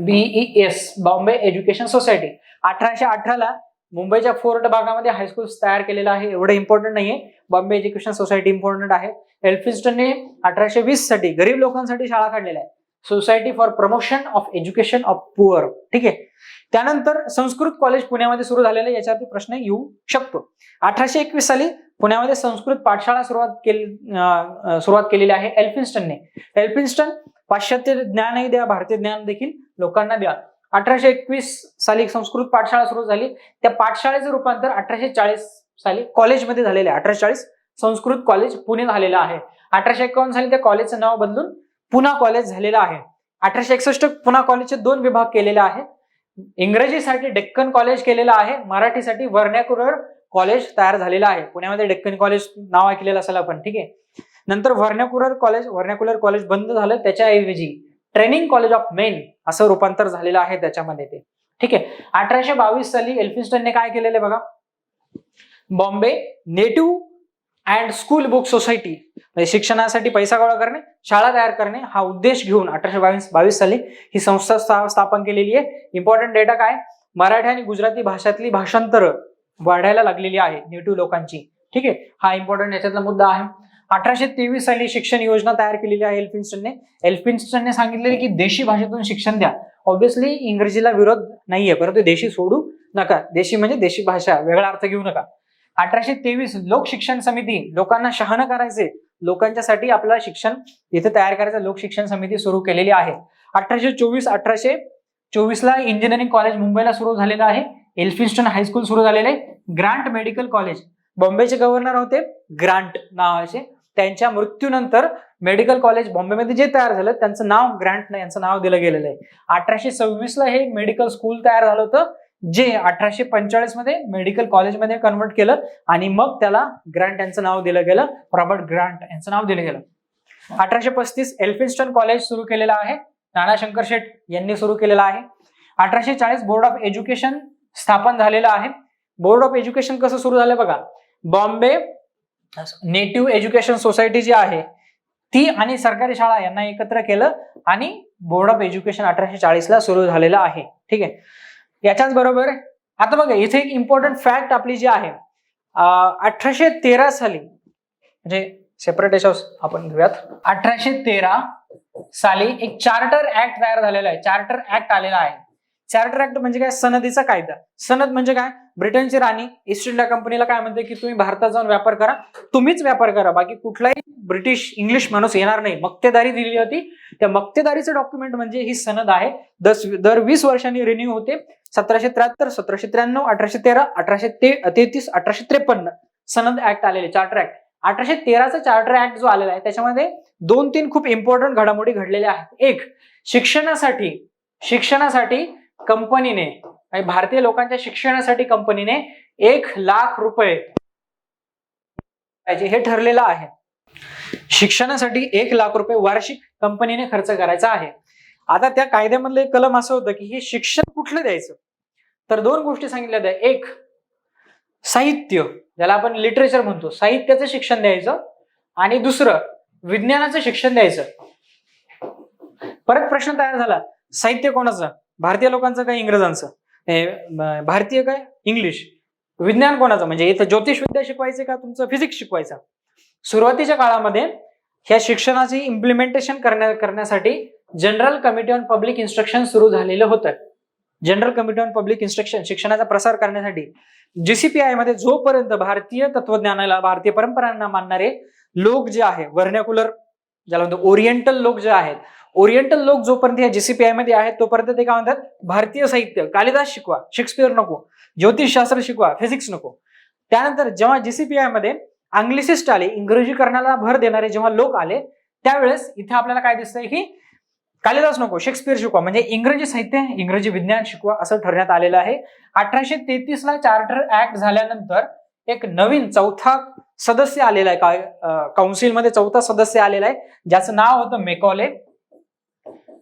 BES बॉम्बे एज्युकेशन सोसायटी. 1818 ला मुंबईच्या फोर्ट भागामध्ये हायस्कूल तयार केलेलं आहे. एवढं इम्पॉर्टंट नाहीये. बॉम्बे एज्युकेशन सोसायटी इम्पॉर्टंट आहे. एल्फिन्स्टनने 1820 साठी गरीब लोकांसाठी शाळा काढलेल्या आहे. Society for promotion of education of poor. ठीक आहे. त्यानंतर संस्कृत कॉलेज पुण्यामध्ये सुरू झालेलं, याच्यावरती प्रश्न येऊ शकतो. 1821 साली पुण्यामध्ये संस्कृत पाठशाळा सुरुवात केलेली आहे एल्फिन्स्टनने. एल्फिन्स्टन पाश्चात्य ज्ञानही द्या, भारतीय ज्ञान देखील लोकांना द्या. 1821 साली संस्कृत पाठशाळा सुरू झाली. त्या पाठशाळेचं रूपांतर 1840 साली कॉलेजमध्ये झालेले आहे. 1840 संस्कृत कॉलेज पुणे झालेलं आहे. 1851 साली त्या कॉलेजचं नाव बदलून पुणा कॉलेज झालेलं आहे. 1861 पुणा कॉलेजचे 2 विभाग केलेले आहेत. इंग्रजीसाठी डेक्कन कॉलेज केलेलं आहे, मराठीसाठी व्हर्नॅक्युलर कॉलेज तयार झालेलं आहे. पुण्यामध्ये डेक्कन कॉलेज नाव ऐकलेलं असेल आपण. ठीक आहे. नंतर व्हर्नॅक्युलर कॉलेज बंद झालं, त्याच्याऐवजी ट्रेनिंग कॉलेज ऑफ मेन असं रूपांतर झालेलं आहे त्याच्यामध्ये ते. ठीक आहे. 1822 साली एल्फिन्स्टनने काय केलेलं आहे बघा, Bombay native and school book society, म्हणजे शिक्षणासाठी पैसा गोळा करणे, शाळा तयार करणे हा उद्देश घेऊन 1822 साली ही संस्था स्थापन केलेली आहे. इम्पॉर्टंट डेटा काय, मराठी आणि गुजराती भाषातली भाषांतर वाढायला लागलेली आहे नेटिव्ह लोकांची. ठीक आहे. हा इम्पॉर्टंट याच्यातला मुद्दा आहे. 1823 साली शिक्षण योजना तयार केलेली आहे एल्फिन्स्टनने. एल्फिन्स्टनने सांगितलेले की देशी भाषेतून शिक्षण द्या. ऑब्व्हियसली इंग्रजीला विरोध नाहीये, परंतु देशी सोडू नका. देशी म्हणजे देशी भाषा, वेगळा अर्थ घेऊ नका. 1823 लोक शिक्षण समिती, लोकांना शहाणं करायचे, लोकांच्यासाठी आपलं शिक्षण इथे तयार करायचं, लोक शिक्षण समिती सुरू केलेली आहे. 1824 ला इंजिनिअरिंग कॉलेज मुंबईला सुरू झालेलं आहे. एल्फिन्स्टन हायस्कूल सुरू झालेलं आहे. ग्रांट मेडिकल कॉलेज, बॉम्बेचे गव्हर्नर होते ग्रांट नावाचे, त्यांच्या मृत्यूनंतर मेडिकल कॉलेज बॉम्बेमध्ये जे तयार झालं त्यांचं नाव ग्रांट यांचं नाव दिलं गेलेलं आहे. 1826 ला हे मेडिकल स्कूल तयार झालं होतं, जे 1845 मध्ये मेडिकल कॉलेजमध्ये कन्वर्ट केलं आणि मग त्याला ग्रांट यांचं नाव दिलं गेलं, रॉबर्ट ग्रांट यांचं नाव दिलं गेलं. 1835 एल्फिन्स्टन कॉलेज सुरू केलेलं आहे, नाना शंकर शेठ यांनी सुरू केलेलं आहे. 1840 बोर्ड ऑफ एज्युकेशन स्थापन झालेलं आहे. बोर्ड ऑफ एज्युकेशन कसं सुरू झालं बघा, बॉम्बे नेटिव्ह एज्युकेशन सोसायटी जी आहे ती आणि सरकारी शाळा यांना एकत्र केलं आणि बोर्ड ऑफ एज्युकेशन 1840 ला सुरू झालेलं आहे. ठीक आहे. याच्याच बरोबर आता बघा इथे एक इम्पॉर्टंट फॅक्ट आपली जी आहे, 1813 साली, म्हणजे सेपरेट याच्यावर आपण घेऊयात, 1813 साली एक चार्टर ऍक्ट तयार झालेला आहे. चार्टर ऍक्ट आलेला आहे. चार्टर ऍक्ट म्हणजे काय, सनदीचा कायदा. सनद म्हणजे काय, ब्रिटनची राणी ईस्ट इंडिया कंपनीला काय म्हणते की तुम्ही भारतात जाऊन व्यापार करा, तुम्हीच व्यापार करा, बाकी कुठलाही ब्रिटिश इंग्लिश माणूस येणार नाही. मक्तेदारी दिली होती. त्या मक्तेदारीचं डॉक्युमेंट म्हणजे ही सनद आहे. दर 20 वर्षांनी रिन्यू होते. 1773, 1793, 1813, 1833, 1853 सनद ऍक्ट आलेले, चार्टर ऍक्ट. 1813चा चार्टर ऍक्ट जो आलेला आहे त्याच्यामध्ये 2-3 खूप इम्पॉर्टंट घडामोडी घडलेल्या आहेत. एक, शिक्षणासाठी कंपनीने, भारतीय लोकांच्या शिक्षणासाठी कंपनीने 1,00,000 रुपये हे ठरलेलं आहे. शिक्षणासाठी 1,00,000 रुपये वार्षिक कंपनीने खर्च करायचा आहे. आता त्या कायद्यामधलं एक कलम असं होतं की हे शिक्षण कुठलं द्यायचं, तर 2 गोष्टी सांगितल्या होत्या. एक, साहित्य, ज्याला आपण लिटरेचर म्हणतो, साहित्याचं शिक्षण द्यायचं, आणि दुसरं विज्ञानाचं शिक्षण द्यायचं. परत प्रश्न तयार झाला, साहित्य कोणाचं, भारतीय लोकांचं काय इंग्रजांचं, भारतीय काय इंग्लिश, विज्ञान कोणाचं, म्हणजे इथं ज्योतिषविद्या शिकवायचं का तुमचं फिजिक्स शिकवायचं. सुरुवातीच्या काळामध्ये ह्या शिक्षणाची इम्प्लिमेंटेशन करण्यासाठी general committee on public instruction सुरू झालेलं होतं. General committee on public instruction, शिक्षणाचा प्रसार करण्यासाठी जीसीपीआय मध्ये जोपर्यंत भारतीय तत्वज्ञानाला, भारतीय परंपरांना मानणारे लोक जे आहे, व्हर्नॅक्युलर ज्याला म्हणतो ओरिएंटल लोक जे आहेत, ओरिएंटल लोक जोपर्यंत या जीसीपीआय मध्ये आहेत तोपर्यंत ते काय म्हणतात, भारतीय साहित्य, कालिदास शिकवा, शेक्सपियर नको, ज्योतिषशास्त्र शिकवा, फिजिक्स नको. त्यानंतर जेव्हा जीसीपीआय मध्ये अंग्लिसिस्ट आले, इंग्रजीकरणाला भर देणारे जेव्हा लोक आले, त्यावेळेस इथे आपल्याला काय दिसतंय की कालिदास नको, शेक्सपियर शिकवा, म्हणजे इंग्रजी साहित्य, इंग्रजी विज्ञान शिकवा असं ठरण्यात आलेलं आहे. 1833 ला चार्टर ऍक्ट झाल्यानंतर एक नवीन 4था सदस्य आलेला आहे, काउन्सिलमध्ये 4था सदस्य आलेला आहे, ज्याचं नाव होतं मेकॉले.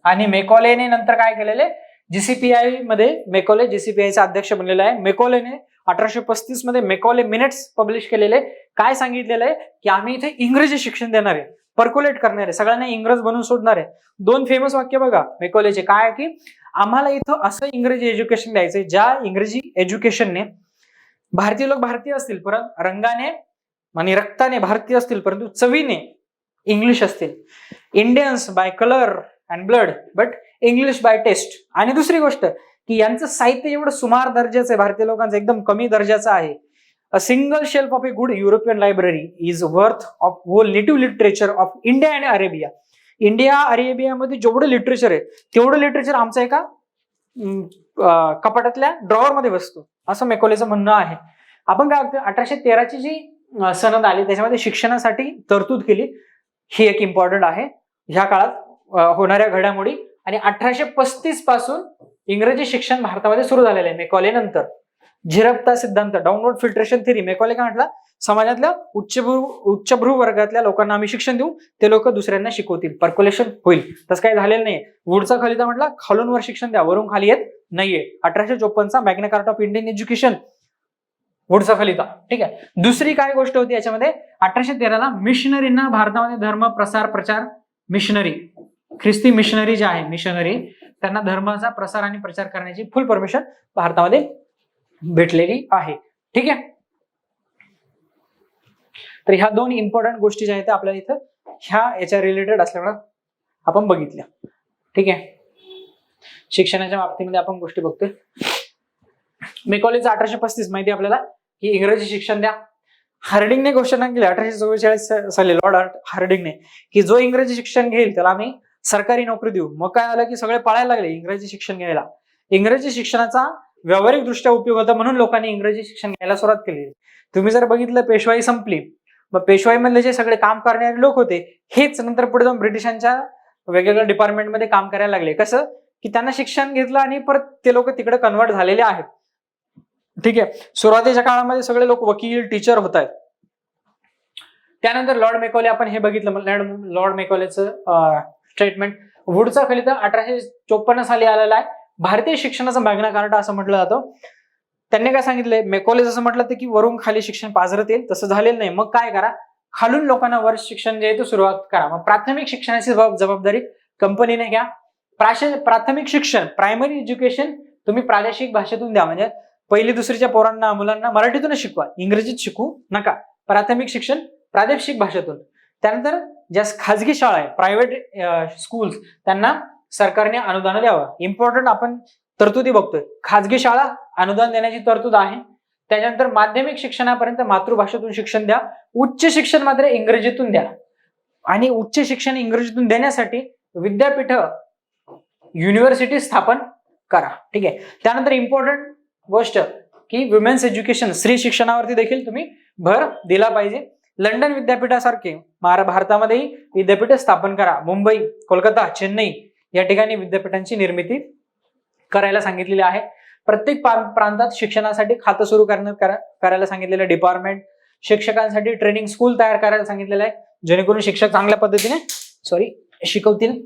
आणि मेकॉलेने नंतर काय केलेले, जीसीपीआय मध्ये मेकॉले जीसीपीआयचा अध्यक्ष बनलेला आहे. मेकॉलेने 1835 मध्ये मेकॉले मिनिट्स पब्लिश केलेले. काय सांगितलेलं आहे की आम्ही इथे इंग्रजी शिक्षण देणार आहे, पर्क्युलेट करणार आहे, सगळ्यांना इंग्रज बनवून सोडणार आहे. 2 फेमस वाक्य बघा मेकॉलेचे, काय की आम्हाला इथं असं इंग्रजी एज्युकेशन द्यायचंय ज्या इंग्रजी एज्युकेशनने भारतीय लोक भारतीय असतील, परंतु रंगाने आणि रक्ताने भारतीय असतील, परंतु चवीने इंग्लिश असतील. Indians by colour and blood but English by taste. आणि दुसरी गोष्ट की यांचं साहित्य एवढं सुमार दर्जाचं आहे, भारतीय लोकांचं एकदम कमी दर्जाचं आहे. A single shelf of a good European library is worth of whole native literature of India and Arabia. India अरेबियामध्ये जेवढं लिटरेचर आहे तेवढं लिटरेचर आमचं एका कपाटातल्या ड्रॉवर मध्ये बसतो, असं मेकॉलेचं म्हणणं आहे. आपण काय बघतो, 1813ची जी सनद आली त्याच्यामध्ये शिक्षणासाठी तरतूद केली, ही एक इम्पॉर्टंट आहे ह्या काळात होणाऱ्या घडामोडी. आणि 1835 पासून इंग्रजी शिक्षण भारतामध्ये सुरू झालेलं आहे मेकॉले नंतर. झिरपता सिद्धांत, डाऊनवर्ड फिल्ट्रेशन थिअरी. मेकॉले काय म्हटलं, समाजातल्या उच्चभ्रू वर्गातल्या लोकांना आम्ही शिक्षण देऊ, ते लोक दुसऱ्यांना शिकवतील, पर्क्युलेशन होईल. तसं काही झालेलं नाही. वुडचा खलिता म्हटला खालून वर शिक्षण द्या, वरून खाली येत नाहीये. 1854चा Magna Carta of Indian education, वुडचा खलिता. ठीक आहे. दुसरी काय गोष्ट होती याच्यामध्ये, 1813ला मिशनरींना भारतामध्ये धर्म प्रचार मिशनरी, ख्रिस्ती मिशनरी जे आहे मिशनरी, त्यांना धर्माचा प्रसार आणि प्रचार करण्याची फुल परमिशन भारतामध्ये भेटलेली आहे. ठीक आहे. तर ह्या दोन इम्पॉर्टंट गोष्टी ज्या आहेत आपल्याला इथं ह्या याच्या रिलेटेड असल्यामुळे आपण बघितल्या. ठीक आहे. शिक्षणाच्या बाबतीमध्ये आपण गोष्टी बघतोय. मेकॉलेचं 1835 माहिती आपल्याला की इंग्रजी शिक्षण द्या. हार्डिंगने घोषणा केली 1844 साली, लॉर्ड हार्डिंगने, की जो इंग्रजी शिक्षण घेईल त्याला आम्ही सरकारी नोकरी देऊ. मग काय आलं की सगळे पळायला लागले इंग्रजी शिक्षण घ्यायला. इंग्रजी शिक्षणाचा व्यावहारिक दृष्ट्या उपयोग होता म्हणून लोकांनी इंग्रजी शिक्षण घ्यायला सुरुवात केली. तुम्ही जर बघितलं पेशवाई संपली, मग पेशवाईमधले जे सगळे काम करणारे लोक होते हेच नंतर पुढे जाऊन ब्रिटिशांच्या वेगवेगळ्या डिपार्टमेंटमध्ये काम करायला लागले. कसं की त्यांना शिक्षण घेतलं आणि परत ते लोक तिकडे कन्वर्ट झालेले आहेत. ठीक आहे. सुरुवातीच्या काळामध्ये सगळे लोक वकील टीचर होत आहेत. त्यानंतर लॉर्ड मेकॉले, आपण हे बघितलं लॉर्ड मेकॉलेचं स्टेटमेंट. वुडचा खलिता 1854 साली आलेला आहे. भारतीय शिक्षणाचा मॅग्ना कार्टा असं म्हटलं जातं. त्यांनी काय सांगितलंय, मेकॉले जसं म्हटलं ते की वरून खाली शिक्षण पाझरत येईल, तसं झालेलं नाही. मग काय करा, खालून लोकांना वर शिक्षण जे आहे ते सुरुवात करा. मग प्राथमिक शिक्षणाची जबाबदारी कंपनीने घ्या. प्राथमिक शिक्षण प्रायमरी एज्युकेशन तुम्ही प्रादेशिक भाषेतून द्या. म्हणजे पहिली दुसरीच्या पोरांना मुलांना मराठीतूनच शिकवा, इंग्रजीत शिकू नका. प्राथमिक शिक्षण प्रादेशिक भाषेतून. त्यानंतर ज्या खाजगी शाळा आहे, प्रायव्हेट स्कूल्स, त्यांना सरकारने अनुदान द्यावं. इम्पॉर्टंट आपण तरतुदी बघतोय. खाजगी शाळा अनुदान देण्याची तरतूद आहे. त्याच्यानंतर माध्यमिक शिक्षणापर्यंत मातृभाषेतून शिक्षण द्या. उच्च शिक्षण मात्र इंग्रजीतून द्या. आणि उच्च शिक्षण इंग्रजीतून देण्यासाठी विद्यापीठ युनिव्हर्सिटी स्थापन करा. ठीक आहे. त्यानंतर इम्पॉर्टंट गोष्ट की वुमेन्स एज्युकेशन, स्त्री शिक्षणावरती देखील तुम्ही भर दिला पाहिजे. लंडन विद्यापीठासारखे भारतामध्येही विद्यापीठ स्थापन करा. मुंबई, कोलकाता, चेन्नई या ठिकाणी विद्यापीठांची निर्मिती करायला सांगितलेली आहे. प्रत्येक प्रांतात शिक्षणासाठी खातं सुरू करायला सांगितलेलं डिपार्टमेंट. शिक्षकांसाठी ट्रेनिंग स्कूल तयार करायला सांगितलेलं आहे, जेणेकरून शिक्षक चांगल्या पद्धतीने शिकवतील.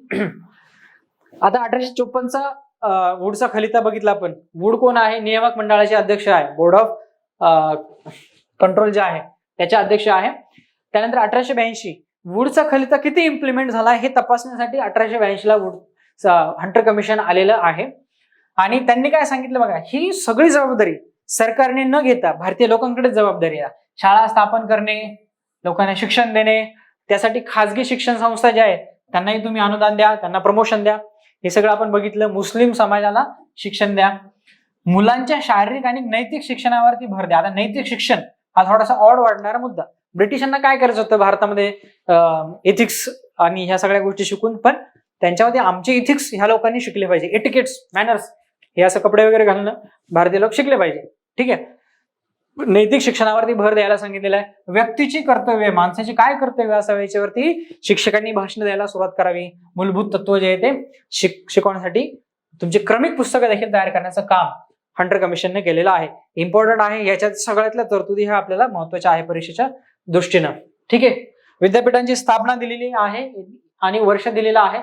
आता 1854चा वुडचा खलिता बघितला आपण. वुड कोण आहे, नियामक मंडळाचे अध्यक्ष आहे, बोर्ड ऑफ कंट्रोल जे आहे त्याचे अध्यक्ष आहे. त्यानंतर 1882 वुडचा खलिता किती इम्प्लिमेंट झाला हे तपासण्यासाठी 1882ला वुड हंटर कमिशन आलेलं आहे. आणि त्यांनी काय सांगितलं बघा, ही सगळी जबाबदारी सरकारने न घेता भारतीय लोकांकडे जबाबदारी आहे. शाळा स्थापन करणे, लोकांना शिक्षण देणे, त्यासाठी खाजगी शिक्षण संस्था ज्या आहेत त्यांनाही तुम्ही अनुदान द्या, त्यांना प्रमोशन द्या. हे सगळं आपण बघितलं. मुस्लिम समाजाला शिक्षण द्या. मुलांच्या शारीरिक आणि नैतिक शिक्षणावरती भर द्या. आता नैतिक शिक्षण हा थोडासा ऑड वाढणारा मुद्दा. ब्रिटिशांना काय करायचं होतं भारतामध्ये, एथिक्स आणि ह्या सगळ्या गोष्टी शिकून, पण त्यांच्यामध्ये आमचे इथिक्स ह्या लोकांनी शिकले पाहिजे. एटिकेट्स, मॅनर्स, हे असं कपडे वगैरे घालणं भारतीय लोक शिकले पाहिजे. ठीक आहे. नैतिक शिक्षणावरती भर द्यायला सांगितलेलं आहे. व्यक्तीची कर्तव्य, माणसाची काय कर्तव्य असावे याच्यावरती शिक्षकांनी भाषण द्यायला सुरुवात करावी. मूलभूत तत्व जे आहे ते शिकवण्यासाठी तुमचे क्रमिक पुस्तकं देखील तयार करण्याचं काम हंटर कमिशनने केलेलं आहे. इम्पॉर्टंट आहे. याच्यात सगळ्यातल्या तरतुदी ह्या आपल्याला महत्वाच्या आहे परीक्षेच्या दृष्टीनं. ठीक आहे. विद्यापीठांची स्थापना दिलेली आहे आणि वर्ष दिलेलं आहे.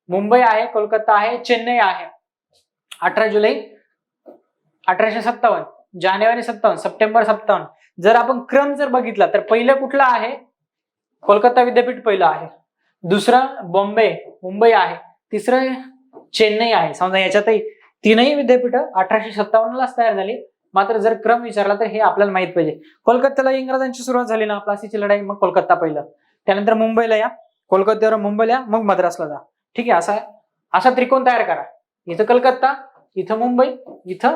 मुंबई आहे, कोलकाता आहे, चेन्नई आहे. 18 जुलै 1857, जानेवारी 57, सप्टेंबर 57. जर आपण क्रम जर बघितला तर पहिलं कुठलं आहे, कोलकाता विद्यापीठ पहिलं आहे. दुसरं मुंबई आहे. तिसरं चेन्नई आहे. समजा याच्यातही तीनही विद्यापीठ 1857लाच तयार झाली. मात्र जर क्रम विचारला तर हे आपल्याला माहित पाहिजे. कोलकात्याला इंग्रजांची सुरुवात झाली ना, प्लासीची लढाई, मग कोलकाता पहिलं. त्यानंतर मुंबईला या, कोलकात्यावर मुंबईला या, मग मद्रासला जा. ठीक आहे. असा असा त्रिकोण तयार करा. इथं कलकत्ता, इथं मुंबई, इथं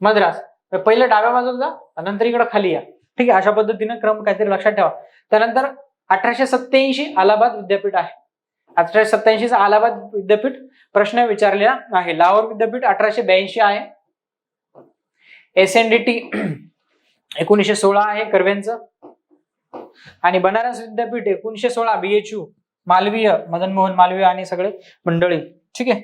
मद्रास. पहिलं डाव्या बाजूला जा, नंतर इकडे खाली या. ठीक आहे, अशा पद्धतीनं क्रम काहीतरी लक्षात ठेवा. त्यानंतर 1887 अलाहाबाद विद्यापीठ आहे. 1887 अलाहाबाद विद्यापीठ प्रश्न विचारलेला आहे. लाहोर विद्यापीठ 1882 आहे. SNDT 1916 आहे कर्वेंचं. आणि बनारस विद्यापीठ 1916 BHU मालवीय, मदन मोहन मालवीय आणि सगळे मंडळी. ठीक आहे.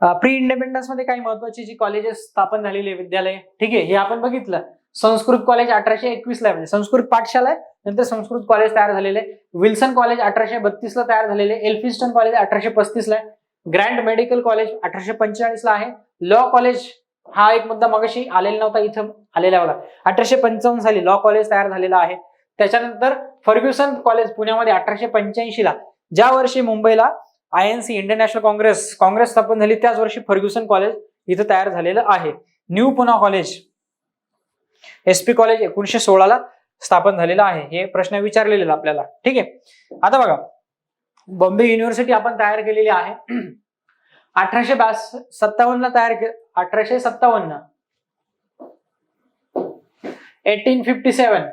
प्री इंडिपेंडन्स मध्ये काही महत्वाची जी कॉलेजेस स्थापन झालेली विद्यालय, ठीक आहे, हे आपण बघितलं. संस्कृत कॉलेज 1821 ला, म्हणजे संस्कृत पाठशाला आहे, नंतर संस्कृत कॉलेज तयार झालेले. विल्सन कॉलेज 1832 ला तयार झालेले. एल्फिन्स्टन कॉलेज 1835 ला आहे. ग्रँड मेडिकल कॉलेज 1845 ला आहे. लॉ कॉलेज, हा एक मुद्दा मगाशी आलेला नव्हता, इथं आलेला होता. 1855 साली लॉ कॉलेज तयार झालेला आहे. त्याच्यानंतर फर्ग्युसन कॉलेज पुण्यामध्ये 1885 ला, ज्या वर्षी मुंबईला INC इंडियन नॅशनल काँग्रेस स्थापन झाली, त्याच वर्षी फर्ग्युसन कॉलेज इथं तयार झालेलं आहे. New Poona college, SP college 1916 ला स्थापन झालेलं आहे. हे प्रश्न विचारलेले आपल्याला. ठीक आहे. आता बघा, बॉम्बे युनिव्हर्सिटी आपण तयार केलेली आहे 1857 ला तयार 1857 1857,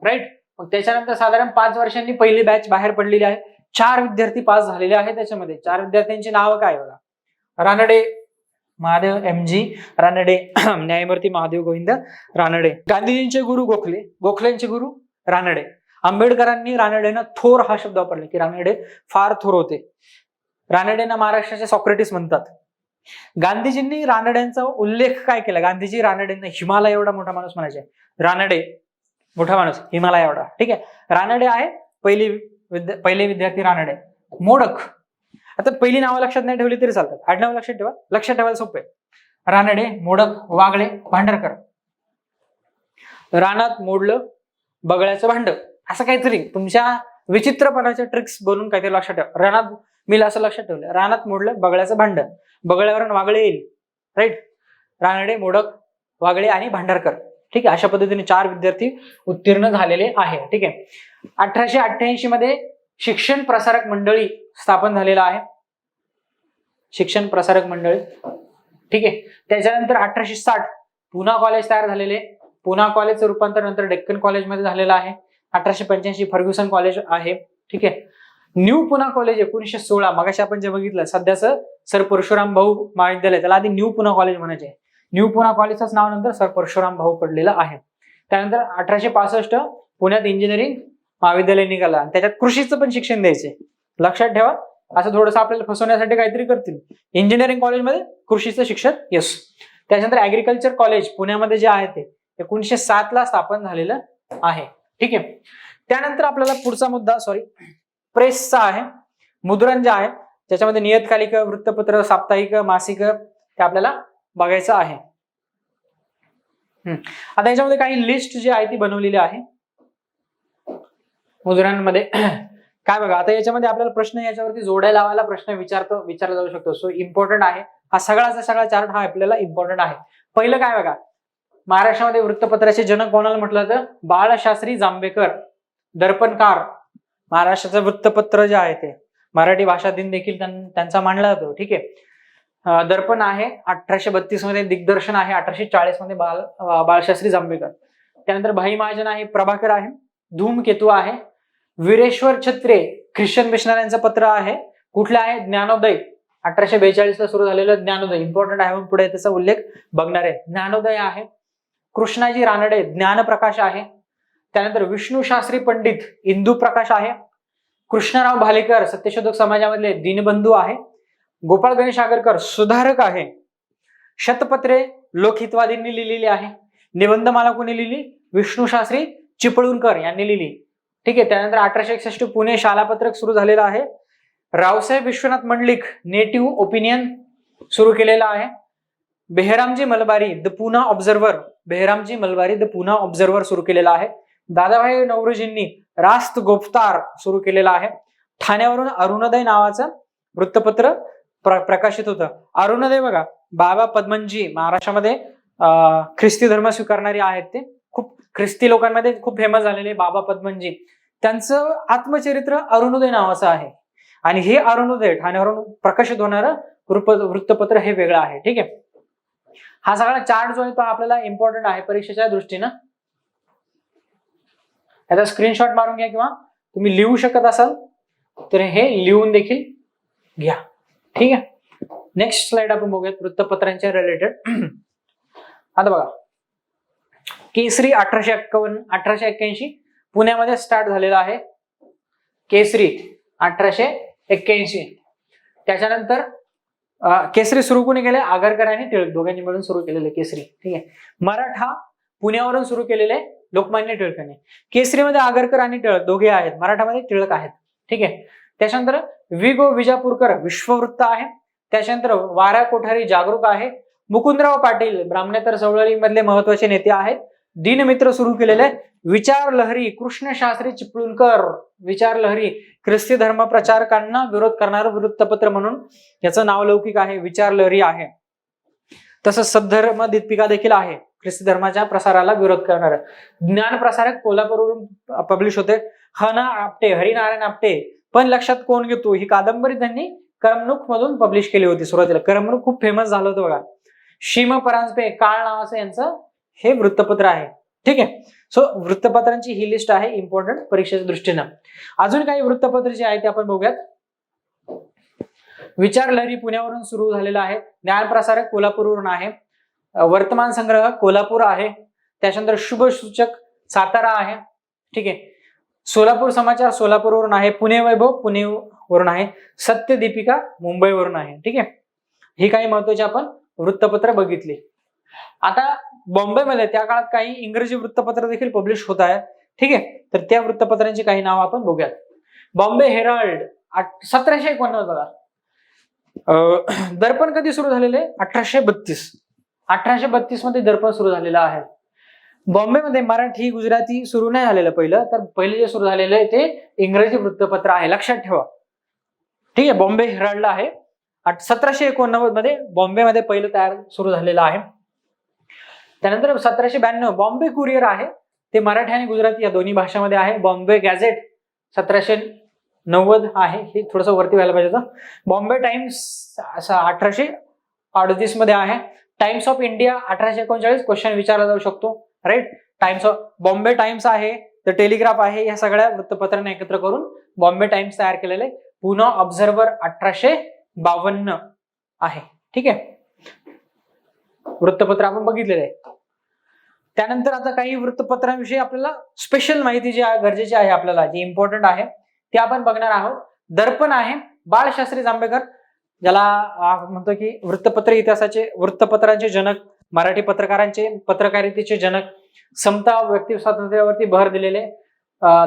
राईट. मग त्याच्यानंतर साधारण 5 वर्षांनी पहिली बॅच बाहेर पडलेली आहे. 4 विद्यार्थी पास झालेले आहेत. त्याच्यामध्ये 4 विद्यार्थ्यांची नावं काय बघा. रानडे महादेव MG रानडे, न्यायमूर्ती महादेव गोविंद रानडे. गांधीजींचे गुरु गोखलेंचे गुरु रानडे. आंबेडकरांनी रानडेनं थोर हा शब्द वापरला, की रानडे फार थोर होते. रानडेंना महाराष्ट्राचे सॉक्रेटिस म्हणतात. गांधीजींनी रानडेंचा उल्लेख काय केला. गांधीजी रानडेंना हिमालय एवढा मोठा माणूस म्हणायचे. रानडे मोठा माणूस, हिमालय एवढा. ठीक आहे. रानडे आहे पहिले विद्यार्थी रानडे. मोडक, आता पहिली नावं लक्षात नाही ठेवली तरी चालतात, आडनाव लक्षात ठेवा, लक्षात ठेवायला सोपे. रानडे, मोडक, वागळे, भांडरकर. रानात मोडलं बगळ्याचं भांड, असं काहीतरी तुमच्या विचित्रपणाच्या ट्रिक्स बनवून काहीतरी लक्षात ठेवा. रानात, मी असं लक्षात ठेवलं, रानात मोडलं बगळ्याचं भांड, बगळ्यावरून वागळे येईल, राईट. रानडे, मोडक, वागळे आणि भांडारकर. ठीक आहे. अशा पद्धतीने 4 विद्यार्थी उत्तीर्ण झालेले आहे. ठीक आहे. 1888 मध्ये शिक्षण प्रसारक मंडळी स्थापन झालेला आहे. शिक्षण प्रसारक मंडळी. ठीक आहे. त्याच्यानंतर 1860 पुना कॉलेज तयार झालेले. पुना कॉलेजचं रूपांतर नंतर डेक्कन कॉलेजमध्ये झालेलं आहे. 1885 फर्ग्युसन कॉलेज आहे. ठीक आहे. न्यू पुना कॉलेज 1916, मगाशी आपण जे बघितलं सध्याचं सर परशुराम भाऊ महाविद्यालय, त्याला आधी न्यू पुना कॉलेज म्हणायचे. न्यू पुना कॉलेजच नाव नंतर सर परशुराम भाऊ पडलेलं आहे. त्यानंतर 1865 पुण्यात इंजिनिअरिंग महाविद्यालय निघाला आणि त्याच्यात कृषीचं पण शिक्षण द्यायचे. लक्षात ठेवा, असं थोडंसं आपल्याला फसवण्यासाठी काहीतरी करतील. इंजिनिअरिंग कॉलेजमध्ये कृषीचं शिक्षण, येस. त्याच्यानंतर ऍग्रिकल्चर कॉलेज पुण्यामध्ये जे आहे ते 1907 ला स्थापन झालेलं आहे. ठीक आहे. त्यानंतर आपल्याला पुढचा मुद्दा प्रेसचा आहे. मुद्रण जे आहे त्याच्यामध्ये नियतकालिक, वृत्तपत्र, साप्ताहिक, मासिक ते आपल्याला बघायचं आहे. आता याच्यामध्ये काही लिस्ट जी आहे ती बनवलेली आहे मुद्रणांमध्ये. काय बघा, आता याच्यामध्ये आपल्याला प्रश्न याच्यावरती जोडायला लावायला प्रश्न विचारला जाऊ शकतो. सो इम्पॉर्टंट आहे हा सगळा चार्ट, हा आपल्याला इम्पॉर्टंट आहे. पहिलं काय बघा, महाराष्ट्रामध्ये वृत्तपत्राचे जनक कोणाला म्हटलं तर बाळशास्त्री जांभेकर, दर्पणकार. महाराष्ट्राचं वृत्तपत्र जे आहे ते मराठी भाषा दिन देखील त्यांचा मानला जातो. ठीक आहे. दर्पण आहे 1832 मध्ये, दिग्दर्शन आहे 1840 मध्ये बाळशास्त्री जांभेकर. त्यानंतर भाई महाजन आहे, प्रभाकर आहे. धूमकेतू आहे. वीरेश्वर छत्रे ख्रिश्चन मिशनऱ्यांचं पत्र आहे. कुठलं आहे, ज्ञानोदय 1842 ला सुरू झालेलं ज्ञानोदय, इम्पॉर्टंट आहे, पुढे त्याचा उल्लेख बघणार आहे. ज्ञानोदय आहे. कृष्णाजी रानडे ज्ञानप्रकाश आहे. त्यानंतर विष्णू शास्त्री पंडित इंदू प्रकाश आहे. कृष्णराव भालेकर सत्यशोधक समाजामधले दीनबंधू आहे. गोपाळ गणेश आगरकर सुधारक आहे. शतपत्रे लोकहितवादींनी लिहिलेली आहे. निबंधमाला कोणी लिहिली, विष्णू शास्त्री चिपळूणकर यांनी लिहिली. ठीक आहे. त्यानंतर 1861 पुणे शालापत्रक सुरू झालेलं आहे. रावसाहेब विश्वनाथ मंडलिक नेटिव्ह ओपिनियन सुरू केलेला आहे. बेहरामजी मलबारी द पुना ऑब्झर्व्हर सुरू केलेला आहे. दादाभाई नौरोजींनी रास्त गुफ्तार सुरू केलेला आहे. ठाण्यावरून अरुणोदय नावाचं वृत्तपत्र प्रकाशित होतं. अरुणोदय बघा, बाबा पद्मनजी महाराष्ट्रामध्ये ख्रिस्ती धर्म स्वीकारणारे आहेत, ते खूप ख्रिस्ती लोकांमध्ये खूप फेमस झालेले बाबा पद्मनजी. त्यांचं आत्मचरित्र अरुणोदय नावाचं आहे. आणि हे अरुणोदय ठाण्यावरून प्रकाशित होणारं वृत्तपत्र हे वेगळं आहे. ठीक आहे, हा सगळा चार्ट जो आहे तो आपल्याला इम्पॉर्टंट आहे परीक्षेच्या दृष्टीनं. याचा स्क्रीनशॉट मारून घ्या किंवा तुम्ही लिहू शकत असाल तर हे लिहून देखील घ्या. ठीक आहे, नेक्स्ट स्लाइड आपण बघूयात वृत्तपत्रांच्या रिलेटेड. आता बघा, केसरी 1881 पुण्यामध्ये स्टार्ट झालेला आहे. केसरी 1881. त्याच्यानंतर केसरी सुरू कोणी केले? आगरकर आणि टिळक दोघांनी मिळून सुरू केलेले केसरी. ठीक आहे, मराठा पुण्यावरून सुरू केलेले लोकमान्य टिळकांनी. केसरीमध्ये आगरकर आणि टिळक दोघे आहेत, मराठामध्ये टिळक आहेत. ठीक आहे, त्याच्यानंतर विगो विजापूरकर विश्ववृत्त आहे. त्याच्यानंतर वारा कोठारी जागरूक आहे. मुकुंदराव पाटील ब्राह्मणेतर चळवळी मधले महत्वाचे नेते आहेत. दिनमित्र सुरू केलेले. विचार लहरी कृष्णशास्त्री चिपळूणकर, विचार लहरी ख्रिस्ती धर्म प्रचारकांना विरोध करणारं वृत्तपत्र म्हणून याचं नावलौकिक आहे, विचार लहरी आहे. तसंच सद्धर्म दीपिका देखील आहे, ख्रिस्ती धर्माच्या प्रसाराला विरोध करणार. ज्ञान प्रसारक कोल्हापूरवरून पब्लिश होते. हरिनारायण आपटे पण लक्षात कोण घेतो ही कादंबरी त्यांनी करमणूक मधून पब्लिश केली होती. सुरुवातीला करमणूक खूप फेमस झालं होतं बघा. शिम परांजपे काळ नावाचं यांचं हे वृत्तपत्र आहे. ठीक आहे, सो वृत्तपत्रांची ही लिस्ट आहे इम्पॉर्टंट परीक्षेच्या दृष्टीनं. अजून काही वृत्तपत्र जे आहे ते आपण बघूयात. विचार लहरी पुण्यावरून सुरू झालेला आहे. ज्ञानप्रसारक कोल्हापूरवरून आहे. वर्तमान संग्रह कोल्हापूर आहे. त्याच्यानंतर शुभसूचक सातारा आहे. ठीक आहे, सोलापूर समाचार सोलापूरवरून आहे. पुणे वैभव पुणेवरून आहे. सत्य दीपिका मुंबईवरून आहे. ठीक आहे, ही काही महत्वाची आपण वृत्तपत्र बघितली. आता बॉम्बेमध्ये त्या काळात काही इंग्रजी वृत्तपत्र देखील पब्लिश होत आहे. ठीक आहे, तर त्या वृत्तपत्रांची काही नाव आपण बघूयात. बॉम्बे हेराल्ड 1789 बघा. दर्पण कधी सुरू झालेले? 1832. 1832 मध्ये दर्पण सुरू झालेलं आहे. बॉम्बेमध्ये मराठी गुजराती सुरू नाही झालेलं पहिलं, तर पहिले जे सुरू झालेलं आहे ते इंग्रजी वृत्तपत्र आहे, लक्षात ठेवा. ठीक आहे, बॉम्बे हेराल्ड आहे. 1789 मध्ये बॉम्बेमध्ये पहिलं तयार सुरू झालेलं आहे. त्यानंतर 1792 बॉम्बे कुरिअर आहे. ते मराठी आणि गुजराती या दोन्ही भाषांमध्ये आहे. बॉम्बे गॅझेट 1790 आहे, हे थोडंसं वरती व्हायला पाहिजे होतं. बॉम्बे टाइम्स 1838 मध्ये आहे. टाइम्स ऑफ इंडिया 1839 क्वेश्चन विचारला जाऊ शकतो, right. Times of Bombay Times आहे, द टेलिग्राफ आहे, या सगळ्या वृत्तपत्रांना एकत्र करून बॉम्बे टाइम्स तयार केलेले. पुणे ऑब्झर्व्हर 1852 आहे. ठीक आहे, वृत्तपत्र आपण बघितलेलं आहे. त्यानंतर आता काही वृत्तपत्रांविषयी आपल्याला स्पेशल माहिती जी आहे, गरजेची आहे आपल्याला, जी इम्पॉर्टंट आहे ते आपण बघणार आहोत. दर्पण आहे, बाळशास्त्री जांभेकर, ज्याला म्हणतो की वृत्तपत्र इतिहासाचे, वृत्तपत्रांचे जनक, मराठी पत्रकारांचे, पत्रकारितेचे जनक, समता व्यक्ती स्वातंत्र्यावरती भर दिलेले.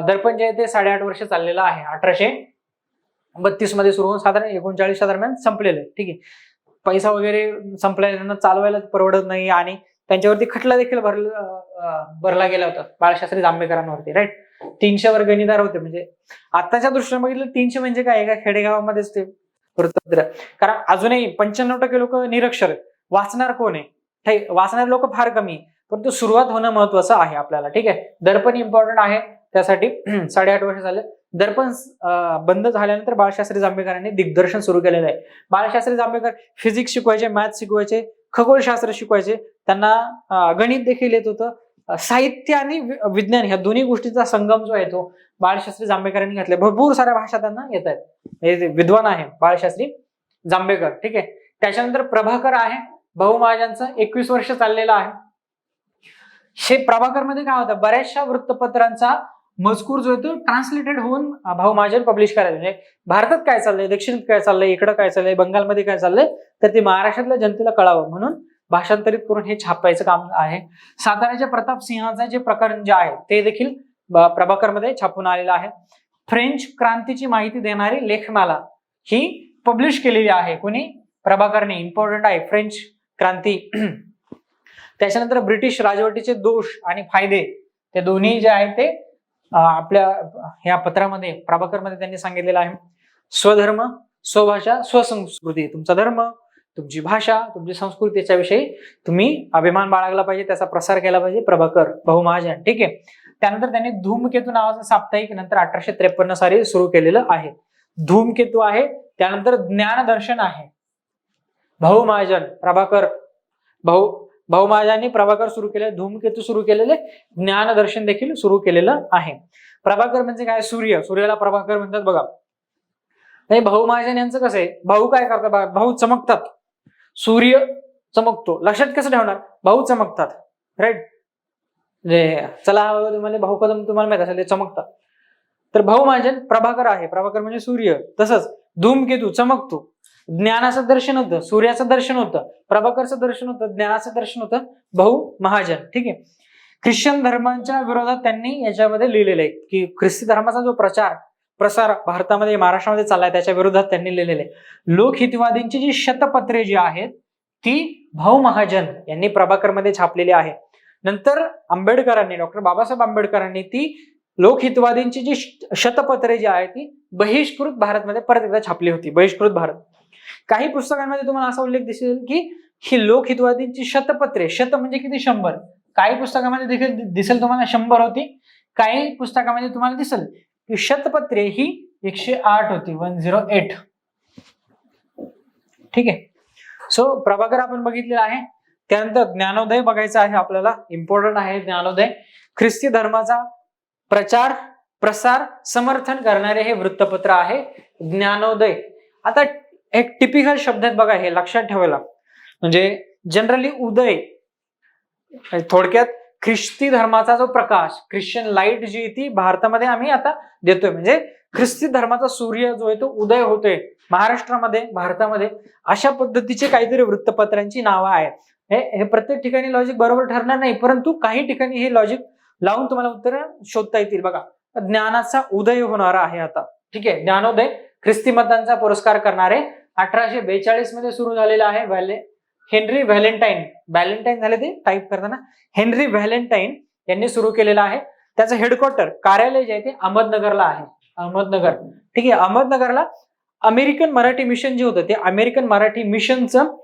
दर्पण जे आहे ते 8.5 वर्ष चाललेलं आहे. 1832 मध्ये सुरू होऊन साधारण 39 दरम्यान संपलेलं. ठीक आहे, पैसा वगैरे संपल्यानं चालवायला परवडत नाही आणि त्यांच्यावरती खटला देखील भरला गेला होता बाळशास्त्री जांभेकरांवरती, राईट. 300 वर्गणीदार होते. म्हणजे आताच्या दृष्टीने बघितलं 300 म्हणजे काय, एका खेडेगावामध्येच ते वृत्तपत्र. कारण अजूनही 95% लोक निरक्षर, वाचणार कोण आहे? वाचणारे लोक फार कमी, परंतु सुरुवात होणं महत्वाचं आहे आपल्याला. ठीक आहे, दर्पण इम्पॉर्टंट आहे त्यासाठी. 8.5 वर्ष झाले. दर्पण बंद झाल्यानंतर बाळशास्त्री जांभेकरांनी दिग्दर्शन सुरू केलेलं आहे. बाळशास्त्री जांभेकर फिजिक्स शिकवायचे, मॅथ्स शिकवायचे, खगोलशास्त्र शिकवायचे, त्यांना गणित देखील येत होतं. साहित्य आणि विज्ञान ह्या दोन्ही गोष्टींचा संगम जो आहे तो बाळशास्त्री जांभेकरांनी घातलाय. भरपूर साऱ्या भाषा त्यांना येत आहेत. विद्वान आहे बाळशास्त्री जांभेकर. ठीक आहे, त्याच्यानंतर प्रभाकर आहे, भाऊ महाजनचं 21 वर्ष चाललेलं आहे. हे प्रभाकर मध्ये काय होतं, बऱ्याचशा वृत्तपत्रांचा मजकूर जो आहे तो ट्रान्सलेटेड होऊन भाऊ महाजन पब्लिश करायला. म्हणजे भारतात काय चाललंय, दक्षिणेत काय चाललंय, इकडं काय चाललंय, बंगालमध्ये काय चाललंय, तर ते महाराष्ट्रातल्या जनतेला कळावं म्हणून भाषांतरित करून हे छापायचं काम आहे. साताऱ्याच्या प्रताप सिंहाचं जे प्रकरण जे आहे ते देखील प्रभाकर मध्ये छापून आलेलं आहे. फ्रेंच क्रांतीची माहिती देणारी लेखमाला ही पब्लिश केलेली आहे. कोणी? प्रभाकरने. इम्पॉर्टंट आहे फ्रेंच क्रांती. त्याच्यानंतर ब्रिटिश राजवटीचे दोष आणि फायदे ते दोन्ही जे आहेत ते आपल्या ह्या पत्रामध्ये प्रभाकरमध्ये त्यांनी सांगितलेलं आहे. स्वधर्म, स्वभाषा, स्वसंस्कृती, तुमचा धर्म, तुमची भाषा, तुमची संस्कृती याच्याविषयी तुम्ही अभिमान बाळगला पाहिजे, त्याचा प्रसार केला पाहिजे. प्रभाकर, भाऊ महाजन. ठीक आहे, त्यानंतर त्यांनी धूमकेतू नावाचं साप्ताहिक नंतर 1853 साली सुरू केलेलं आहे. धूमकेतू आहे, त्यानंतर ज्ञानदर्शन आहे. भाऊ महाजन प्रभाकर, भाऊ महाजनांनी प्रभाकर सुरू केले, धूमकेतू सुरू केलेले, ज्ञानदर्शन देखील सुरू केलेलं आहे. प्रभाकर म्हणजे काय? सूर्य, सूर्याला प्रभाकर म्हणतात बघा. भाऊ महाजन यांचं कसं आहे, भाऊ काय करतात, भाऊ चमकतात, सूर्य चमकतो, लक्षात कसं ठेवणार, भाऊ चमकतात, राईट. चला तुम्हाला भाऊ कदम तुम्हाला माहित असेल, ते चमकतात. तर भाऊ महाजन प्रभाकर आहे, प्रभाकर म्हणजे सूर्य. तसंच धूमकेतू चमकतो, ज्ञानाचं दर्शन होतं, सूर्याचं दर्शन होतं, प्रभाकरचं दर्शन होतं, ज्ञानाचं दर्शन होतं, भाऊ महाजन. ठीक आहे. ख्रिश्चन धर्मांच्या विरोधात त्यांनी याच्यामध्ये लिहिलेलं आहे की ख्रिस्ती धर्माचा जो प्रसार भारतामध्ये महाराष्ट्रामध्ये चाललाय त्याच्या विरोधात त्यांनी लिहिलेले. लोकहितवादींची जी शतपत्रे जी आहेत ती भाऊ महाजन यांनी प्रभाकरमध्ये छापलेली आहे. नंतर आंबेडकरांनी, डॉक्टर बाबासाहेब आंबेडकरांनी ती लोकहितवादींची जी शतपत्रे जी आहे ती बहिष्कृत भारतमध्ये परत एकदा छापली होती. बहिष्कृत भारत. काही पुस्तकांमध्ये तुम्हाला असा उल्लेख दिसेल की ही लोकहितवादींची शतपत्रे, शत म्हणजे किती? 100. काही पुस्तकामध्ये देखील दिसेल तुम्हाला 100 होती, काही पुस्तकामध्ये तुम्हाला दिसेल की शतपत्रे ही 108 होती, 108. ठीक आहे. सो प्रभाकर आपण बघितलेला आहे. त्यानंतर ज्ञानोदय बघायचं आहे आपल्याला, इम्पॉर्टंट आहे ज्ञानोदय. ख्रिस्ती धर्माचा प्रचार प्रसार समर्थन करणारे हे वृत्तपत्र आहे ज्ञानोदय. आता एक टिपिकल शब्द आहेत बघा, हे लक्षात ठेवायला. म्हणजे जनरली उदय, थोडक्यात ख्रिस्ती धर्माचा जो प्रकाश, ख्रिश्चन लाईट जी ती भारतामध्ये आम्ही आता देतोय. म्हणजे ख्रिस्ती धर्माचा सूर्य जो आहे तो उदय होतोय महाराष्ट्रामध्ये, भारतामध्ये. अशा पद्धतीचे काहीतरी वृत्तपत्रांची नावं आहेत. हे प्रत्येक ठिकाणी लॉजिक बरोबर ठरणार नाही, परंतु काही ठिकाणी हे लॉजिक लावून तुम्हाला उत्तर शोधता येतील. बघा, ज्ञानाचा उदय होणार आहे आता. ठीक आहे. ज्ञानोदय ख्रिस्ती मतांचा पुरस्कार करणारे 1842 मध्ये सुरू झालेला आहे. हेनरी व्हॅलेंटाईन झाले ते टाईप करताना, हेनरी व्हॅलेंटाईन यांनी सुरू केलेला आहे. त्याचं हेडक्वार्टर, कार्यालय जे आहे ते अहमदनगरला आहे. अहमदनगर. ठीक आहे. अहमदनगरला अमेरिकन मराठी मिशन जे होतं ते अमेरिकन मराठी मिशनचं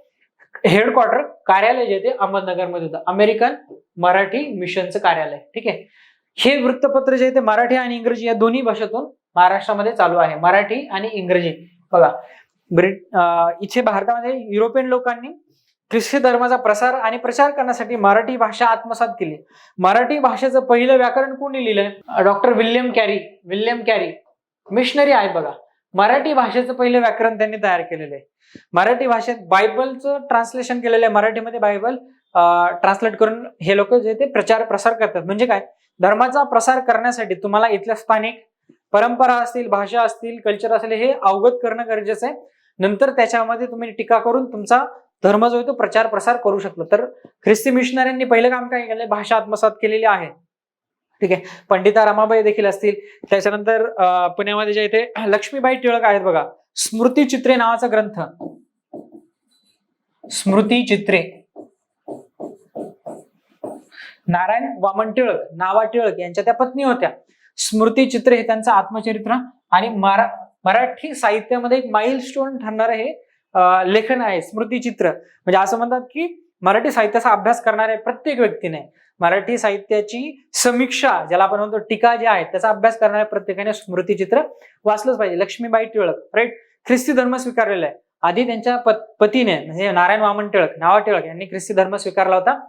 हेडक्वार्टर, कार्यालय जे ते अहमदनगरमध्ये होतं. अमेरिकन मराठी मिशनचं कार्यालय. ठीक आहे. हे वृत्तपत्र जे आहे ते मराठी आणि इंग्रजी या दोन्ही भाषेतून महाराष्ट्रामध्ये चालू आहे. मराठी आणि इंग्रजी. बघा, इथे भारतामध्ये युरोपियन लोकांनी ख्रिस्ती धर्माचा प्रसार आणि प्रचार करण्यासाठी मराठी भाषा आत्मसात केली. मराठी भाषेचं पहिलं व्याकरण कोणी लिहिलंय? डॉक्टर विल्यम कॅरी मिशनरी आहेत बघा. मराठी भाषेचं पहिलं व्याकरण त्यांनी तयार केलेलं आहे. मराठी भाषेत बायबलचं ट्रान्सलेशन केलेलं आहे. मराठीमध्ये बायबल ट्रान्सलेट करून हे लोक जे ते प्रसार करतात. म्हणजे काय? धर्माचा प्रसार करण्यासाठी तुम्हाला इथल्या स्थानिक परंपरा असतील, भाषा असतील, कल्चर असेल, हे अवगत करणं गरजेचं आहे. नंतर त्याच्यामध्ये तुम्ही टीका करून तुमचा धर्म जो आहे तो प्रचार प्रसार करू शकतो. तर ख्रिस्ती मिशनऱ्यांनी पहिलं काम काय केलंय? भाषा आत्मसात केलेली आहे. ठीक आहे. पंडिता रमाबाई देखील असतील. त्याच्यानंतर पुण्यामध्ये जे इथे लक्ष्मीबाई टिळक आहेत बघा. स्मृतिचित्रे नावाचा ग्रंथ, स्मृतिचित्रे, नारायण वामन टिळक, नावा टिळक यांच्या त्या पत्नी होत्या. स्मृतिचित्रे हे त्यांचं आत्मचरित्र आणि मराठी साहित्यामध्ये एक माइलस्टोन ठरणारं हे लेखन आहे स्मृतिचित्र. म्हणजे असं म्हणतात की मराठी साहित्याचा अभ्यास करणाऱ्या प्रत्येक व्यक्तीने, मराठी साहित्याची समीक्षा ज्याला आपण म्हणतो टीका जे आहे त्याचा अभ्यास करणाऱ्या प्रत्येकाने स्मृतिचित्र वाचलंच पाहिजे. लक्ष्मीबाई टिळक, राईट, ख्रिस्ती धर्म स्वीकारलेला आहे. आधी त्यांच्या पतीने म्हणजे नारायण वामन टिळक, नावा टिळक यांनी ख्रिस्ती धर्म स्वीकारला होता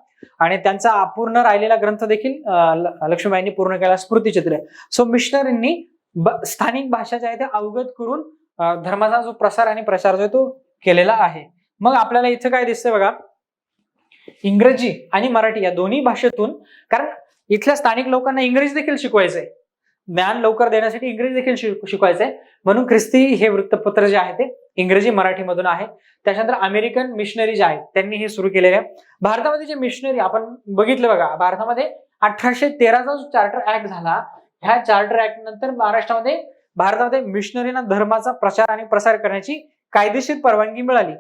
आणि त्यांचा अपूर्ण राहिलेला ग्रंथ देखील लक्ष्मीबाईंनी पूर्ण केला, स्मृतिचित्र. सो मिशनरींनी स्थानिक भाषा ज्या आहे त्या अवगत करून धर्माचा जो प्रसार आणि प्रचार जो आहे तो केलेला आहे. मग आपल्याला इथं काय दिसतंय बघा, इंग्रजी आणि मराठी या दोन्ही भाषेतून, कारण इथल्या स्थानिक लोकांना इंग्रजी देखील शिकवायचंय, ज्ञान लवकर देण्यासाठी इंग्रजी देखील शिकवायचंय, म्हणून ख्रिस्ती हे वृत्तपत्र जे आहे ते इंग्रजी मराठीमधून आहे. त्याच्यानंतर अमेरिकन मिशनरी जे आहेत त्यांनी हे सुरू केलेले आहे. भारतामध्ये जे मिशनरी आपण बघितलं बघा, भारतामध्ये 1813चा जो चार्टर ऍक्ट झाला, ह्या चार्टर ऍक्ट नंतर भारतामध्ये मिशनरीना धर्माचा प्रचार आणि प्रसार करण्याची कायदेशीर परवानगी मिळाली.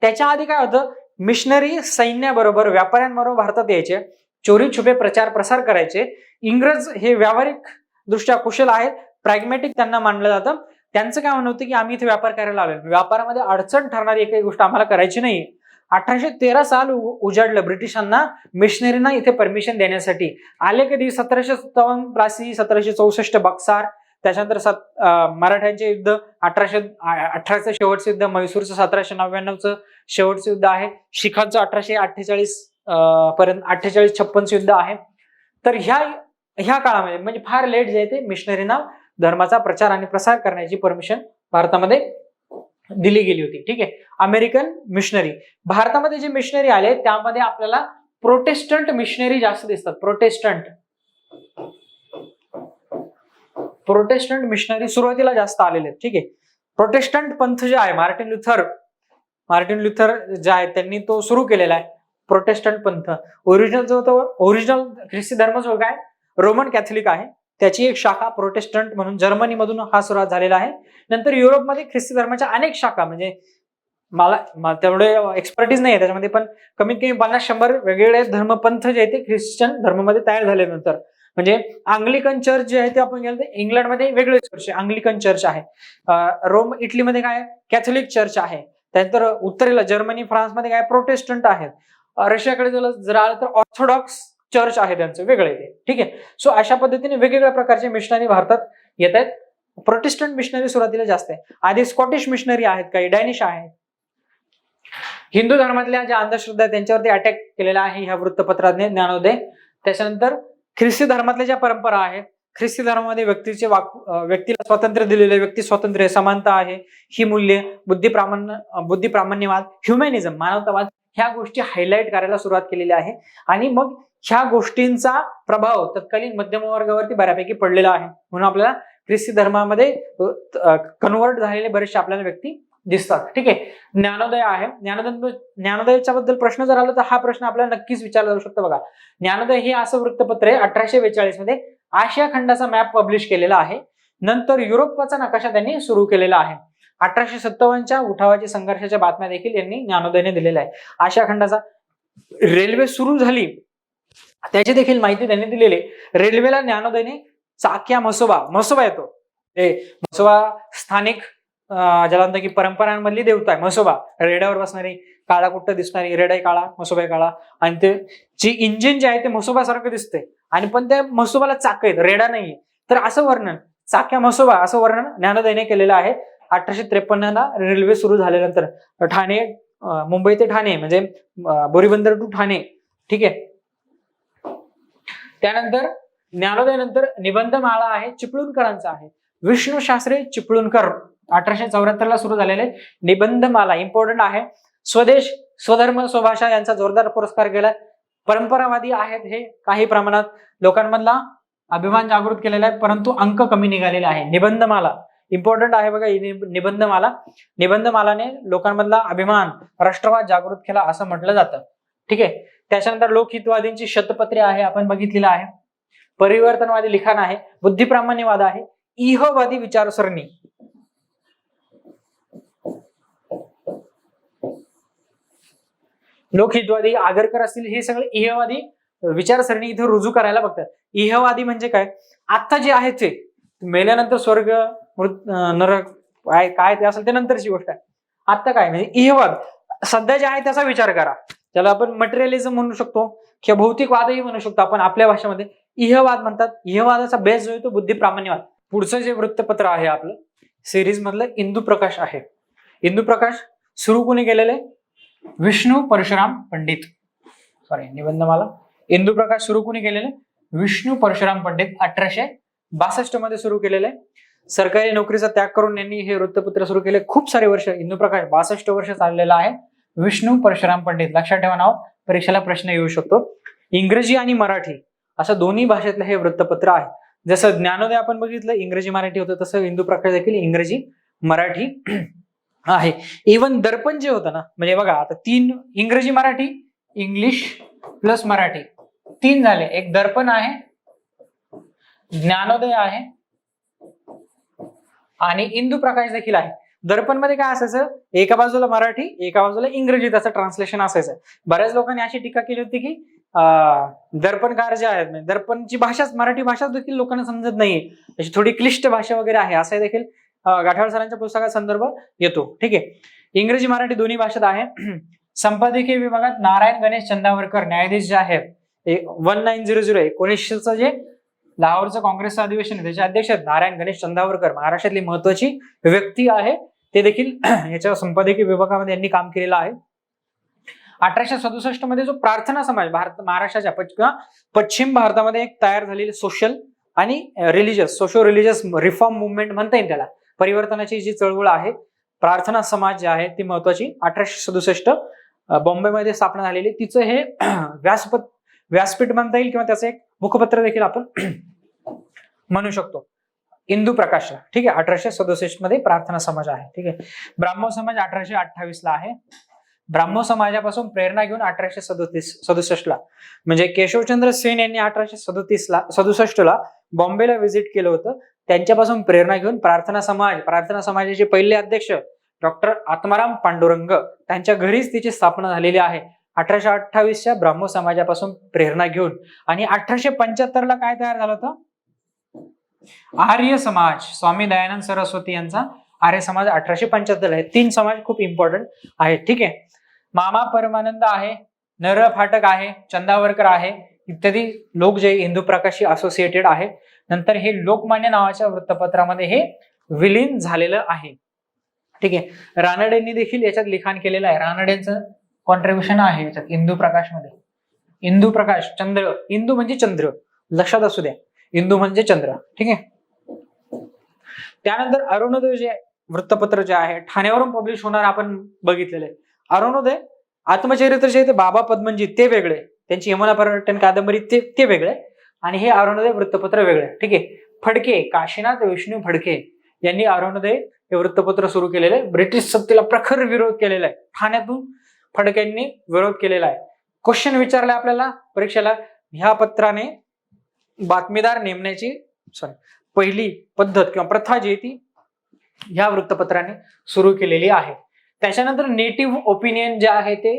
त्याच्या आधी काय होतं, मिशनरी सैन्याबरोबर व्यापाऱ्यांबरोबर भारतात यायचे, चोरी छुपे प्रचार प्रसार करायचे. इंग्रज हे व्यावहारिक दृष्ट्या कुशल आहेत, प्रॅग्मॅटिक त्यांना मानलं जातं. त्यांचं काय म्हणणं होतं की आम्ही इथे व्यापार करायला आलोय, व्यापारामध्ये अडचण ठरणारी एकही गोष्ट आम्हाला करायची नाही. 1813 साल उजाडलं ब्रिटिशांना मिशनरीना इथे परमिशन देण्यासाठी. आले कधी 1757 प्लासी, 1764 बक्सार, त्याच्यानंतर मराठ्यांचे युद्ध 1818चं शेवटचं युद्ध, म्हैसूरचं 1799चं शेवटचं युद्ध आहे, शिखांचं 1848 पर्यंत 48-56 युद्ध आहे. तर ह्या काळामध्ये म्हणजे फार लेट जे आहे ते मिशनरीना धर्माचा प्रचार आणि प्रसार करण्याची परमिशन भारतामध्ये दिली गेली होती. ठीक आहे. अमेरिकन मिशनरी, भारतामध्ये जे मिशनरी आले त्यामध्ये आपल्याला प्रोटेस्टंट मिशनरी जास्त दिसतात. प्रोटेस्टंट मिशनरी सुरुवातीला जास्त आलेले आहेत. ठीक आहे. प्रोटेस्टंट पंथ जे आहे, मार्टिन लुथर जे आहे त्यांनी तो सुरू केलेला आहे प्रोटेस्टंट पंथ. ओरिजिनल ख्रिस्ती धर्म जो काय रोमन कॅथलिक आहे, त्याची एक शाखा प्रोटेस्टंट म्हणून जर्मनीमधून हा सुरुवात झालेला आहे. नंतर युरोपमध्ये ख्रिस्ती धर्माच्या अनेक शाखा, म्हणजे मला तेवढे एक्सपर्टीज नाही आहे त्याच्यामध्ये, पण कमीत कमी 50-100 वेगवेगळे धर्मपंथ जे आहे ते ख्रिश्चन धर्मामध्ये तयार झाले. नंतर म्हणजे अँग्लिकन चर्च जे आहे ते आपण गेलो तर इंग्लंडमध्ये वेगळे चर्च आहे, अँग्लिकन चर्च आहे. रोम इटलीमध्ये काय कॅथोलिक चर्च आहे. त्यानंतर उत्तरेला जर्मनी फ्रान्समध्ये काय प्रोटेस्टंट आहेत. रशियाकडे जर आलं तर ऑर्थोडॉक्स चर्च आहे त्यांचं वेगळे ते. ठीक आहे. सो अशा पद्धतीने वेगवेगळ्या प्रकारचे मिशनरी भारतात येत आहेत. प्रोटेस्टंट मिशनरी सुरुवातीला जास्त आहे. आधी स्कॉटिश मिशनरी आहेत, काही डॅनिश आहेत. हिंदू धर्मातल्या ज्या अंधश्रद्धा आहेत त्यांच्यावरती अटॅक केलेला आहे ह्या वृत्तपत्राने ज्ञानोदय. त्याच्यानंतर ख्रिस्ती धर्मातल्या ज्या परंपरा आहेत, ख्रिस्ती धर्मामध्ये व्यक्तीला स्वातंत्र्य दिलेले, व्यक्ती स्वातंत्र्य, समानता आहे, ही मूल्य, बुद्धिप्रामाण्यवाद, ह्युमॅनिझम, मानवतावाद, ह्या गोष्टी हायलाइट करायला सुरुवात केलेली आहे. आणि मग ह्या गोष्टींचा प्रभाव तत्कालीन मध्यम वर्गावरती बऱ्यापैकी पडलेला आहे. म्हणून आपल्याला ख्रिस्ती धर्मामध्ये कन्वर्ट झालेले बरेचसे आपल्याला व्यक्ती दिसतात. ठीक आहे. ज्ञानोदय आहे. ज्ञानोदयाच्या बद्दल प्रश्न जर आला तर हा प्रश्न आपल्याला नक्कीच विचारला जाऊ शकतो. बघा, ज्ञानोदय हे असं वृत्तपत्र आहे 1842 मध्ये आशिया खंडाचा मॅप पब्लिश केलेला आहे. नंतर युरोपचा नकाशा त्यांनी सुरू केलेला आहे. 1857च्या उठावाची संघर्षाच्या बातम्या देखील यांनी ज्ञानोदयने दिलेल्या आहे. आशिया खंडाचा रेल्वे सुरू झाली त्याची देखील माहिती त्यांनी दिलेली. रेल्वेला ज्ञानोदयने चाक्या मसोबा येतो. मसोबा स्थानिक ज्याला म्हणतात की परंपरांमधली देवता आहे. मसोबा, रेड्यावर बसणारी, काळा कुट्ट दिसणारी, रेडाई काळा, मसोबा काळा, आणि ते जे इंजिन जे आहे ते मसोबासारखं दिसतंय, आणि पण त्या मसोबाला चाक आहेत, रेडा नाहीये. तर असं वर्णन, चाक्या मसोबा असं वर्णन ज्ञानोदयने केलेलं आहे. 1853ला रेल्वे सुरू झाल्यानंतर ठाणे, मुंबई ते ठाणे म्हणजे बोरीबंदर टू ठाणे. ठीक आहे. त्यानंतर ज्ञानोदय नंतर निबंधमाळा आहे, चिपळूणकरांचा आहे. विष्णू शास्त्री चिपळूणकर 1874ला सुरू झालेले निबंधमाला इम्पॉर्टंट आहे. स्वदेश, स्वधर्म, स्वभाषा यांचा जोरदार पुरस्कार केला. परंपरावादी आहेत हे, काही प्रमाणात लोकांमधला अभिमान जागृत केलेला आहे, परंतु अंक कमी निघालेले आहे. निबंधमाला इम्पॉर्टंट आहे बघा. निबंधमालाने लोकांमधला अभिमान, राष्ट्रवाद जागृत केला असं म्हटलं जातं. ठीक आहे. त्याच्यानंतर लोकहितवादींची शतपत्रे आहे, आपण बघितलेलं आहे. परिवर्तनवादी लिखाण आहे, बुद्धिप्रामाण्यवाद आहे, इहवादी विचारसरणी, लोकहितवादी, आगरकर असतील, हे सगळे इहवादी विचारसरणी इथे रुजू करायला बघतात. इहवादी म्हणजे काय, आता जे आहे ते मेल्यानंतर स्वर्ग, नरक काय ते असेल ते नंतरची गोष्ट आहे. आता काय म्हणजे इहवाद, सध्या जे आहे त्याचा विचार करा. त्याला आपण मटेरियलिझम म्हणू शकतो किंवा भौतिकवादही म्हणू शकतो आपण आपल्या भाषेमध्ये. इहवाद म्हणतात. इहवादाचा बेस जो आहे तो बुद्धिप्रामाण्यवाद. पुढचं जे वृत्तपत्र आहे आपलं सिरीज मधलं इंदुप्रकाश आहे. इंदुप्रकाश सुरू कोणी केलेले, विष्णू परशुराम पंडित. निबंधमाला इंदुप्रकाश सुरू कोणी केलेले, विष्णू परशुराम पंडित. 1862 मध्ये सुरू केलेले. सरकारी नोकरीचा त्याग करून यांनी हे वृत्तपत्र सुरू केले. खूप सारे वर्ष, इंदुप्रकाश 62 वर्ष चाललेला आहे. विष्णू परशुराम पंडित लक्षात ठेवा नाव, परीक्षेला प्रश्न येऊ शकतो. इंग्रजी आणि मराठी असं दोन्ही भाषेतलं हे वृत्तपत्र आहे. जसं ज्ञानोदय आपण बघितलं इंग्रजी मराठी होतं, तसं इंदुप्रकाश देखील इंग्रजी मराठी आहे. इव्हन दर्पण जे होतं ना, म्हणजे बघा आता 3 इंग्रजी मराठी, इंग्लिश प्लस मराठी 3 झाले. एक दर्पण आहे, ज्ञानोदय आहे आणि इंदुप्रकाश देखील आहे. दर्पण मध्ये काय असायचं, एका बाजूला मराठी एका बाजूला इंग्रजी त्याचं ट्रान्सलेशन असायचं. बऱ्याच लोकांनी अशी टीका केली होती की दर्पणकार जे आहेत, दर्पणची भाषाच मराठी भाषा देखील लोकांना समजत नाहीये, अशी थोडी क्लिष्ट भाषा वगैरे आहे, असं देखील गाठाळ सरांच्या पुस्तकात संदर्भ येतो. ठीक आहे. इंग्रजी मराठी दोन्ही भाषेत आहे. संपादकीय विभागात नारायण गणेश चंदावरकर न्यायाधीश जे आहेत 1900 1900 जे लाहोरचं काँग्रेसचं अधिवेशन आहे, त्याचे अध्यक्ष आहेत नारायण गणेश चंदावरकर, महाराष्ट्रातली महत्वाची व्यक्ती आहे. ते देखील याच्या संपादकीय विभागामध्ये यांनी काम केलेलं आहे. 1867 मध्ये जो प्रार्थना समाज महाराष्ट्राच्या पश्चिम भारतामध्ये एक तयार झालेली सोशल आणि सोशो रिलिजियस रिफॉर्म मुवमेंट म्हणता येईल त्याला, परिवर्तनाची जी चळवळ आहे, प्रार्थना समाज जी आहे ती महत्वाची 1867 बॉम्बेमध्ये स्थापना झालेली. तिचं हे व्यासपीठ म्हणता येईल किंवा त्याचं एक मुखपत्र देखील आपण म्हणू शकतो, इंदू प्रकाशला. ठीक आहे, 1867 मध्ये प्रार्थना समाज आहे. ठीक आहे. ब्राह्मो समाज 1828 ला आहे. ब्राह्मो समाजापासून प्रेरणा घेऊन 1867 ला म्हणजे केशवचंद्र सेन यांनी 1867 ला बॉम्बेला व्हिजिट केलं होतं. त्यांच्यापासून प्रेरणा घेऊन प्रार्थना समाजाचे पहिले अध्यक्ष डॉक्टर आत्माराम पांडुरंग त्यांच्या घरीच तिची स्थापना झालेली आहे. 1828च्या ब्राह्मो समाजापासून प्रेरणा घेऊन. आणि 1875 ला काय तयार झालं होतं? आर्य समाज, स्वामी दयानंद सरस्वती यांचा आर्य समाज 1875 आहे. 3 समाज खूप इम्पॉर्टंट आहेत. ठीक आहे. मामा परमानंद आहे, नर फाटक आहे, चंदावरकर आहे, इत्यादी लोक जे इंदू प्रकाशशी असोसिएटेड आहे. नंतर हे लोकमान्य नावाच्या वृत्तपत्रामध्ये हे विलीन झालेलं आहे. ठीक आहे. रानडेंनी देखील याच्यात लिखाण केलेलं आहे. रानडेंचं कॉन्ट्रीब्युशन आहे याच्यात इंदू प्रकाशमध्ये. इंदू प्रकाश, चंद्र, इंदू म्हणजे चंद्र, लक्षात असू द्या, इंदू म्हणजे चंद्र. ठीक आहे. त्यानंतर अरुणोदय जे वृत्तपत्र जे आहे ठाण्यावरून पब्लिश होणार आपण बघितलेले. अरुणोदय आत्मचरित्र जे ते बाबा पद्मनजी ते वेगळे, त्यांची यमुना पर्यटन कादंबरी ते वेगळे, आणि हे अरुणोदय वृत्तपत्र वेगळे. ठीक आहे. फडके, काशीनाथ विष्णू फडके यांनी अरुणोदय हे वृत्तपत्र सुरू केलेले. ब्रिटिश सत्तेला प्रखर विरोध केलेला आहे. ठाण्यातून फडकेंनी विरोध केलेला आहे. क्वेश्चन विचारलाय आपल्याला परीक्षेला, ह्या पत्राने बातमीदार नेमण्याची पहिली पद्धत किंवा प्रथा जी आहे ती ह्या वृत्तपत्राने सुरू केलेली आहे. त्याच्यानंतर नेटिव्ह ओपिनियन जे आहे ते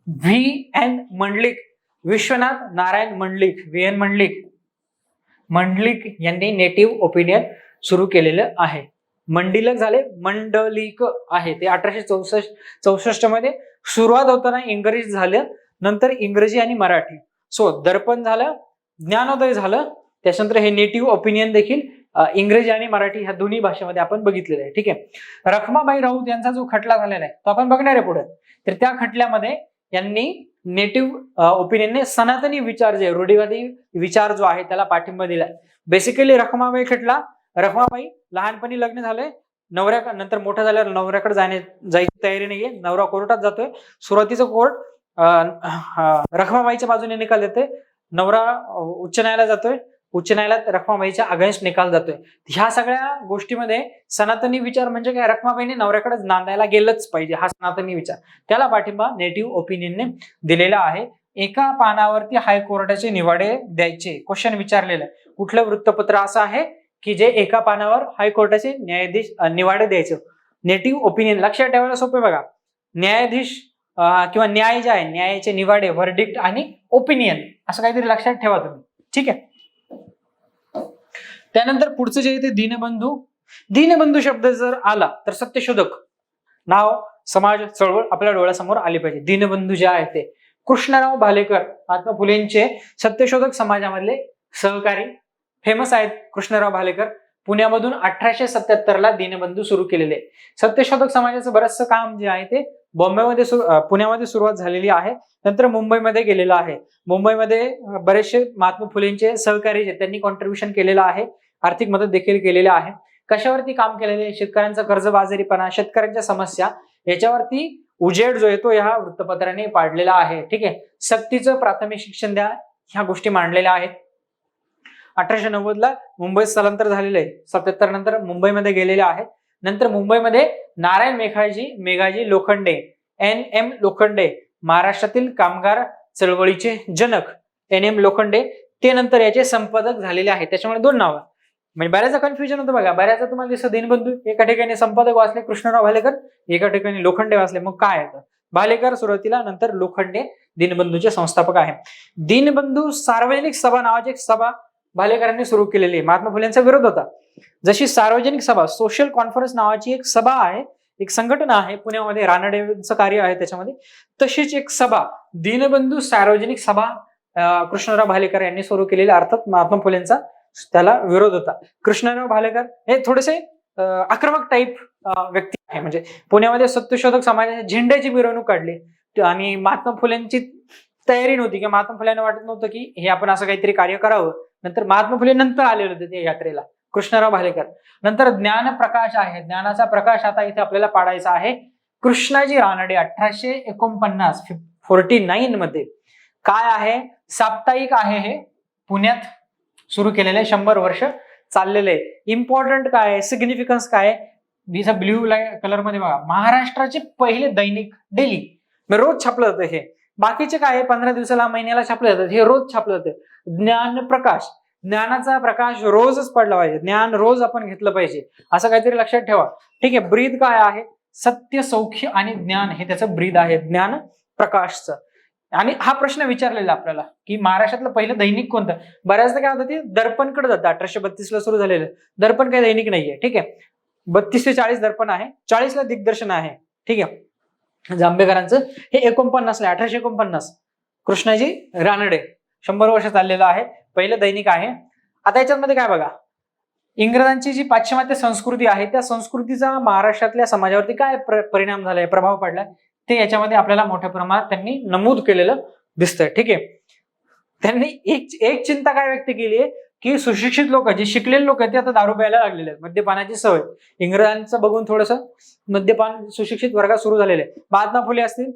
VN मंडलिक, विश्वनाथ नारायण मंडलिक, VN मंडलिक यांनी नेटिव्ह ओपिनियन सुरू केलेलं आहे. मंडलिक झाले, मंडलिक आहे ते 1864 मध्ये सुरुवात होताना इंग्रजी झालं, नंतर इंग्रजी आणि मराठी. सो दर्पण झालं, ज्ञानोदय झालं, त्याच्यानंतर हे नेटिव्ह ओपिनियन देखील इंग्रजी आणि मराठी ह्या दोन्ही भाषेमध्ये आपण बघितलेलं आहे. ठीक आहे. रखमाबाई राऊत यांचा जो खटला झालेला आहे तो आपण बघणार आहे पुढे. तर त्या खटल्यामध्ये यांनी नेटिव्ह ओपिनियनने सनातनी विचार जे रूढीवादी विचार जो आहे त्याला पाठिंबा दिलाय. बेसिकली रखमाबाई खटला, रखमाबाई लहानपणी लग्न झालंय, नंतर मोठं झाल्यावर नवऱ्याकडे जायची तयारी नाहीये, नवरा कोर्टात जातोय. सुरुवातीचं कोर्ट रखमाबाईच्या बाजूने निकाल देते, नवरा उच्च न्यायालयात जातोय, उच्च न्यायालयात रखमाबाईच्या अगेन्स्ट निकाल जातोय. ह्या सगळ्या गोष्टीमध्ये सनातनी विचार म्हणजे काय, रखमाबाईने नवऱ्याकडे नांदायला गेलंच पाहिजे हा सनातनी विचार, त्याला पाठिंबा नेटिव्ह ओपिनियनने दिलेला आहे. एका पानावरती हायकोर्टाचे निवाडे द्यायचे क्वेश्चन विचारलेलं आहे. कुठलं वृत्तपत्र असं आहे की जे एका पानावर हायकोर्टाचे न्यायाधीश निवाडे द्यायचे? Native opinion. लक्षात ठेवायला सोपे बघा, न्यायाधीश किंवा न्याय जे आहे, न्यायाचे निवाडे, व्हर्डिक्ट आणि ओपिनियन असं काहीतरी लक्षात ठेवा तुम्ही. ठीक आहे. त्यानंतर पुढचं जे आहे ते दीनबंधू. दीनबंधू शब्द जर आला तर सत्यशोधक नाव, समाज, चळवळ आपल्या डोळ्यासमोर आली पाहिजे. दीनबंधू जे आहे ते कृष्णराव भालेकर, महात्मा फुलेंचे सत्यशोधक समाजामधले सहकारी फेमस आहेत. कृष्णराव भालेकर पुण्यामधून 1877 ला दीनबंधू सुरू केलेले. सत्यशोधक समाजाचं बरचसं काम जे आहे ते पुण्यामध्ये सुरुवात झालेली आहे, नंतर मुंबईमध्ये गेलेलं आहे. मुंबईमध्ये बरेचसे महात्मा फुलेंचे सहकारी जे त्यांनी कॉन्ट्रीब्युशन केलेलं आहे, आर्थिक मदत देखील केलेली आहे. कशावरती काम केलेले? शेतकऱ्यांचा कर्जबाजारीपणा, शेतकऱ्यांच्या समस्या याच्यावरती उजेड जो येतो ह्या वृत्तपत्राने पाडलेला आहे. ठीक आहे. सक्तीचं प्राथमिक शिक्षण द्या, ह्या गोष्टी मांडलेल्या आहेत. 1890 ला मुंबईत स्थलांतर झालेलं आहे. 77 नंतर मुंबईमध्ये गेलेले आहेत. नंतर मुंबईमध्ये नारायण मेघाजी लोखंडे, NM लोखंडे, महाराष्ट्रातील कामगार चळवळीचे जनक NM लोखंडे, ते नंतर याचे संपादक झालेले आहेत. त्याच्यामुळे 2 नावं, म्हणजे बऱ्याच कन्फ्युजन होतं बघा. बऱ्याच तुम्हाला दिसतं दीनबंधू एका ठिकाणी संपादक वाचले कृष्णराव भालेकर, एका ठिकाणी लोखंडे वाचले. मग काय आहे? भालेकर सुरुवातीला, नंतर लोखंडे दीनबंधूचे संस्थापक आहे. दीनबंधू सार्वजनिक सभा नावाची एक सभा भालेकरांनी सुरू केलेली. महात्मा फुलेंचा विरोध होता. जशी सार्वजनिक सभा, सोशल कॉन्फरन्स नावाची एक सभा आहे, एक संघटना आहे पुण्यामध्ये, रानडेंचं कार्य आहे त्याच्यामध्ये, तशीच एक सभा दीनबंधू सार्वजनिक सभा कृष्णराव भालेकर यांनी सुरू केलेला, अर्थात महात्मा फुलेंचा त्याला विरोध होता. कृष्णराव भालेकर हे थोडेसे आक्रमक टाईप व्यक्ती आहे. म्हणजे पुण्यामध्ये सत्यशोधक समाजाच्या झेंड्याची मिरवणूक काढली आणि महात्मा फुलेंची तयारी नव्हती, किंवा महात्मा फुलेंना वाटत नव्हतं की हे आपण असं काहीतरी कार्य करावं. नंतर महात्मा फुले नंतर आलेले होते त्या यात्रेला, कृष्णराव भालेकर. नंतर ज्ञान प्रकाश आहे, ज्ञानाचा प्रकाश आता इथे आपल्याला पाडायचा आहे. कृष्णाजी रानडे 1849 मध्ये काय आहे, साप्ताहिक आहे, हे पुण्यात सुरू केलेले, 100 वर्ष चाललेले. इम्पॉर्टंट काय आहे, सिग्निफिकन्स काय आहे, ब्ल्यू कलर मध्ये बघा, महाराष्ट्राचे पहिले दैनिक डेली, रोज छापलं जातं हे. बाकीचे काय 15 दिवसाला, महिन्याला छापलं जातं, हे रोज छापलं जातं. ज्ञान प्रकाश, ज्ञानाचा प्रकाश रोजच पडला पाहिजे, ज्ञान रोज आपण घेतलं पाहिजे, असं काहीतरी लक्षात ठेवा. ठीक आहे. ब्रीद काय आहे, सत्य, सौख्य आणि ज्ञान हे त्याचं ब्रीद आहे, ज्ञान प्रकाशचं. आणि हा प्रश्न विचारलेला आपल्याला की महाराष्ट्रातलं पहिलं दैनिक कोणतं. बऱ्याचदा काय होतं, ते दर्पणकडे जातं. 1832 ला सुरू झालेलं दर्पण काही दैनिक नाहीये. ठीक आहे. 32 ते 40 दर्पण आहे, 40 ला दिग्दर्शन आहे. ठीक आहे. जांभेकरांचं हे 49 ला, 1849, कृष्णाजी रानडे, 100 वर्ष चाललेलं आहे, पहिलं दैनिक आहे. आता याच्यामध्ये काय बघा, इंग्रजांची जी पाश्चिमात्य संस्कृती आहे त्या संस्कृतीचा महाराष्ट्रातल्या समाजावरती काय परिणाम झालाय, प्रभाव पडलाय, ते याच्यामध्ये आपल्याला मोठ्या प्रमाणात त्यांनी नमूद केलेलं दिसतंय. ठीक आहे. त्यांनी एक चिंता काय व्यक्त केली आहे की सुशिक्षित लोक, जे शिकलेले लोक आहेत, ते आता दारू प्यायला लागलेले आहेत, मद्यपानाची सवय. इंग्रजांचं बघून थोडंसं मद्यपान सुशिक्षित वर्गात सुरू झालेलं आहे. महात्मा फुले असतील,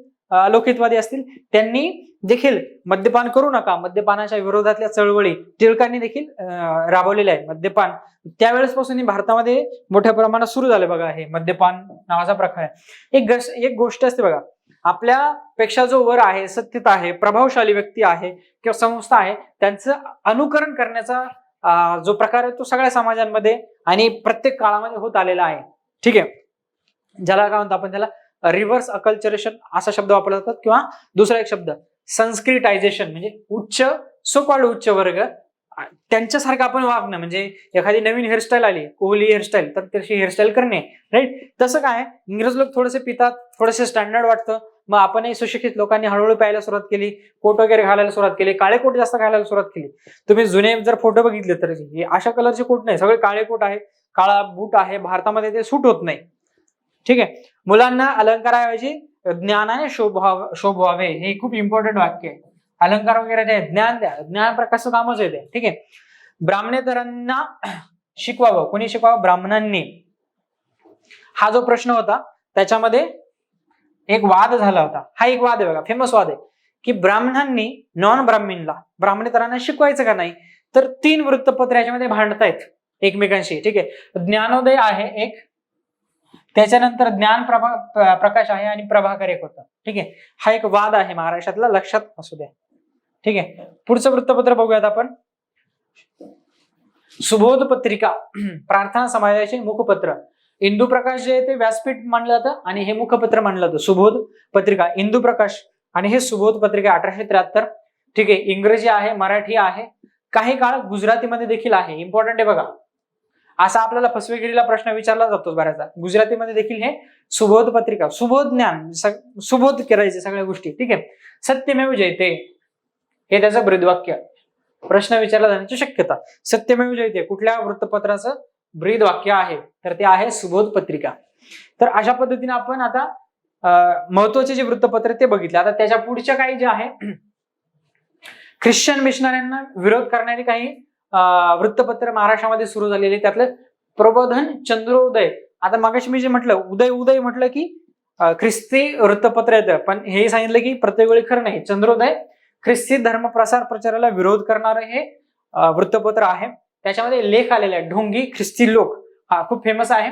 लोकहितवादी असतील, त्यांनी देखील मद्यपान करू नका, मद्यपानाच्या विरोधातल्या चळवळी टिळकांनी देखील राबवलेल्या आहे. मद्यपान त्यावेळेस पासून भारतामध्ये मोठ्या प्रमाणात सुरू झालं बघा, हे मद्यपान नावाचा प्रकार आहे. एक गोष्ट असते बघा, आपल्यापेक्षा जो वर आहे, सत्यता आहे, प्रभावशाली व्यक्ती आहे किंवा संस्था आहे, त्यांचं अनुकरण करण्याचा जो प्रकार आहे तो सगळ्या समाजांमध्ये आणि प्रत्येक काळामध्ये होत आलेला आहे. ठीक आहे. ज्याला काय म्हणतो आपण, त्याला रिव्हर्स अकल्चरेशन असा शब्द वापरला जातात, किंवा दुसरा एक शब्द संस्कृतायझेशन, म्हणजे उच्च, सो कॉल्ड उच्च वर्ग, त्यांच्यासारखं आपण वागणं. म्हणजे एखादी नवीन हेअरस्टाईल आली, कोहली हेअरस्टाईल, तर तशी हेअरस्टाईल करणे. राईट. तसं काय, इंग्रज लोक थोडेसे पितात, थोडेसे स्टँडर्ड वाटतं, मग आपणही सुशिक्षित लोकांनी हळूहळू प्यायला सुरुवात केली, कोट वगैरे घालायला सुरुवात केली, काळे कोट जास्त घालायला सुरुवात केली. तुम्ही जुने जर फोटो बघितले तर हे अशा कलरचे कोट नाही, सगळे काळे कोट आहे, काळा बूट आहे. भारतामध्ये ते सूट होत नाही. ठीक आहे. मुलांना अलंकाराऐवजी ज्ञानाने शोभवावे, हे खूप इम्पॉर्टंट वाक्य आहे. अलंकार वगैरे जे ज्ञान द्या, ज्ञान प्रकाशचं कामच आहे ते. ठीक आहे. ब्राह्मणेतरांना शिकवावं, कोणी शिकवावं, ब्राह्मणांनी. हा जो प्रश्न होता त्याच्यामध्ये एक वाद झाला होता. हा एक वाद आहे बघा, फेमस वाद आहे की ब्राह्मणांनी नॉन ब्राह्मणला, ब्राह्मणेतरांना शिकवायचं का नाही. तर 3 वृत्तपत्र याच्यामध्ये भांडतायत एकमेकांशी. ठीक आहे. ज्ञानोदय आहे एक, त्याच्यानंतर ज्ञान प्रकाश आहे, आणि प्रभाकर एक होता. ठीक आहे. हा एक वाद आहे महाराष्ट्रातला, लक्षात असू द्या. ठीक आहे. पुढचं वृत्तपत्र बघूयात आपण. सुबोध पत्रिका, प्रार्थना समाजाचे मुखपत्र. इंदू प्रकाश जे आहे ते व्यासपीठ मानलं जातं, आणि हे मुखपत्र मानलं जातं. सुबोध पत्रिका, इंदू प्रकाश, आणि हे सुबोध पत्रिका 1873. ठीक आहे. इंग्रजी आहे, मराठी आहे, काही काळ गुजरातीमध्ये देखील आहे. इम्पॉर्टंट आहे बघा, असा आपल्याला फसवेगिरीला प्रश्न विचारला जातो बऱ्याचदा. गुजरातीमध्ये देखील हे सुबोध पत्रिका, सुबोध ज्ञान, सुबोध करायचे सगळ्या गोष्टी. ठीक आहे. सत्यमेव जयते हे त्याचं ब्रीदवाक्य, प्रश्न विचारला जाण्याची शक्यता. सत्यमेव जयते कुठल्या वृत्तपत्राचं ब्रीद वाक्य आहे, तर ते आहे सुबोध पत्रिका. तर अशा पद्धतीने आपण आता महत्वाचे जे वृत्तपत्र ते बघितले. आता त्याच्या पुढच्या काही जे आहे, ख्रिश्चन मिशनऱ्यांना विरोध करणारी काही वृत्तपत्र महाराष्ट्रामध्ये सुरू झालेले, त्यातलं प्रबोधन, चंद्रोदय. आता मागाशी मी जे म्हटलं, उदय म्हटलं की ख्रिस्ती वृत्तपत्र येतं, पण हे सांगितलं की प्रत्येक वेळी खरं नाही. चंद्रोदय ख्रिस्ती धर्म प्रसार प्रचाराला विरोध करणारं हे वृत्तपत्र आहे. त्याच्यामध्ये लेख आलेले आहेत, ढोंगी ख्रिस्ती लोक, हा खूप फेमस आहे,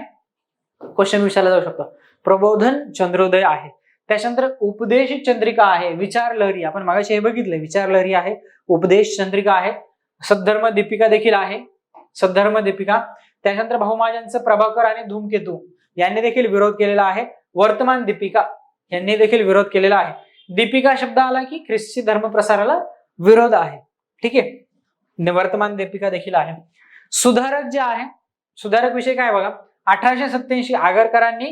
क्वेश्चन विचारला जाऊ शकतो. प्रबोधन, चंद्रोदय आहे. त्याच्यानंतर उपदेश चंद्रिका आहे, विचार लहरी, आपण मागाशी हे बघितलं, विचार लहरी आहे, उपदेश चंद्रिका आहे. सद्धर्म दीपिका देखील आहे, सद्धर्म दीपिका. त्याच्यानंतर भाऊमाजांचं प्रभाकर आणि धूमकेतू यांनी देखील विरोध केलेला आहे. वर्तमान दीपिका यांनी देखील विरोध केलेला आहे. दीपिका शब्द आला की ख्रिस्ती धर्म प्रसाराला विरोध आहे. ठीक आहे. वर्तमान दीपिका देखील आहे. सुधारक जे आहे, सुधारक विषय काय बघा, 1887 आगरकरांनी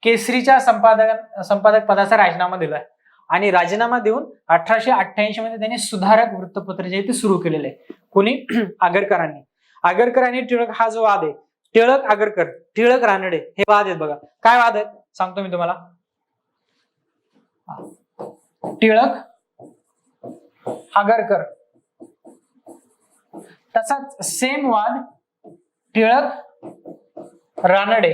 केसरीच्या संपादक पदाचा राजीनामा दिलाय. आणि राजीनामा देऊन 1888 मध्ये त्यांनी सुधारक वृत्तपत्र जे ते सुरू केलेलं आहे. कोणी? आगरकरांनी. आगरकर आणि टिळक हा जो वाद आहे, टिळक आगरकर, टिळक रानडे, हे वाद आहेत बघा. काय वाद आहेत सांगतो मी तुम्हाला. टिळक आगरकर, तसाच सेम वाद टिळक रानडे.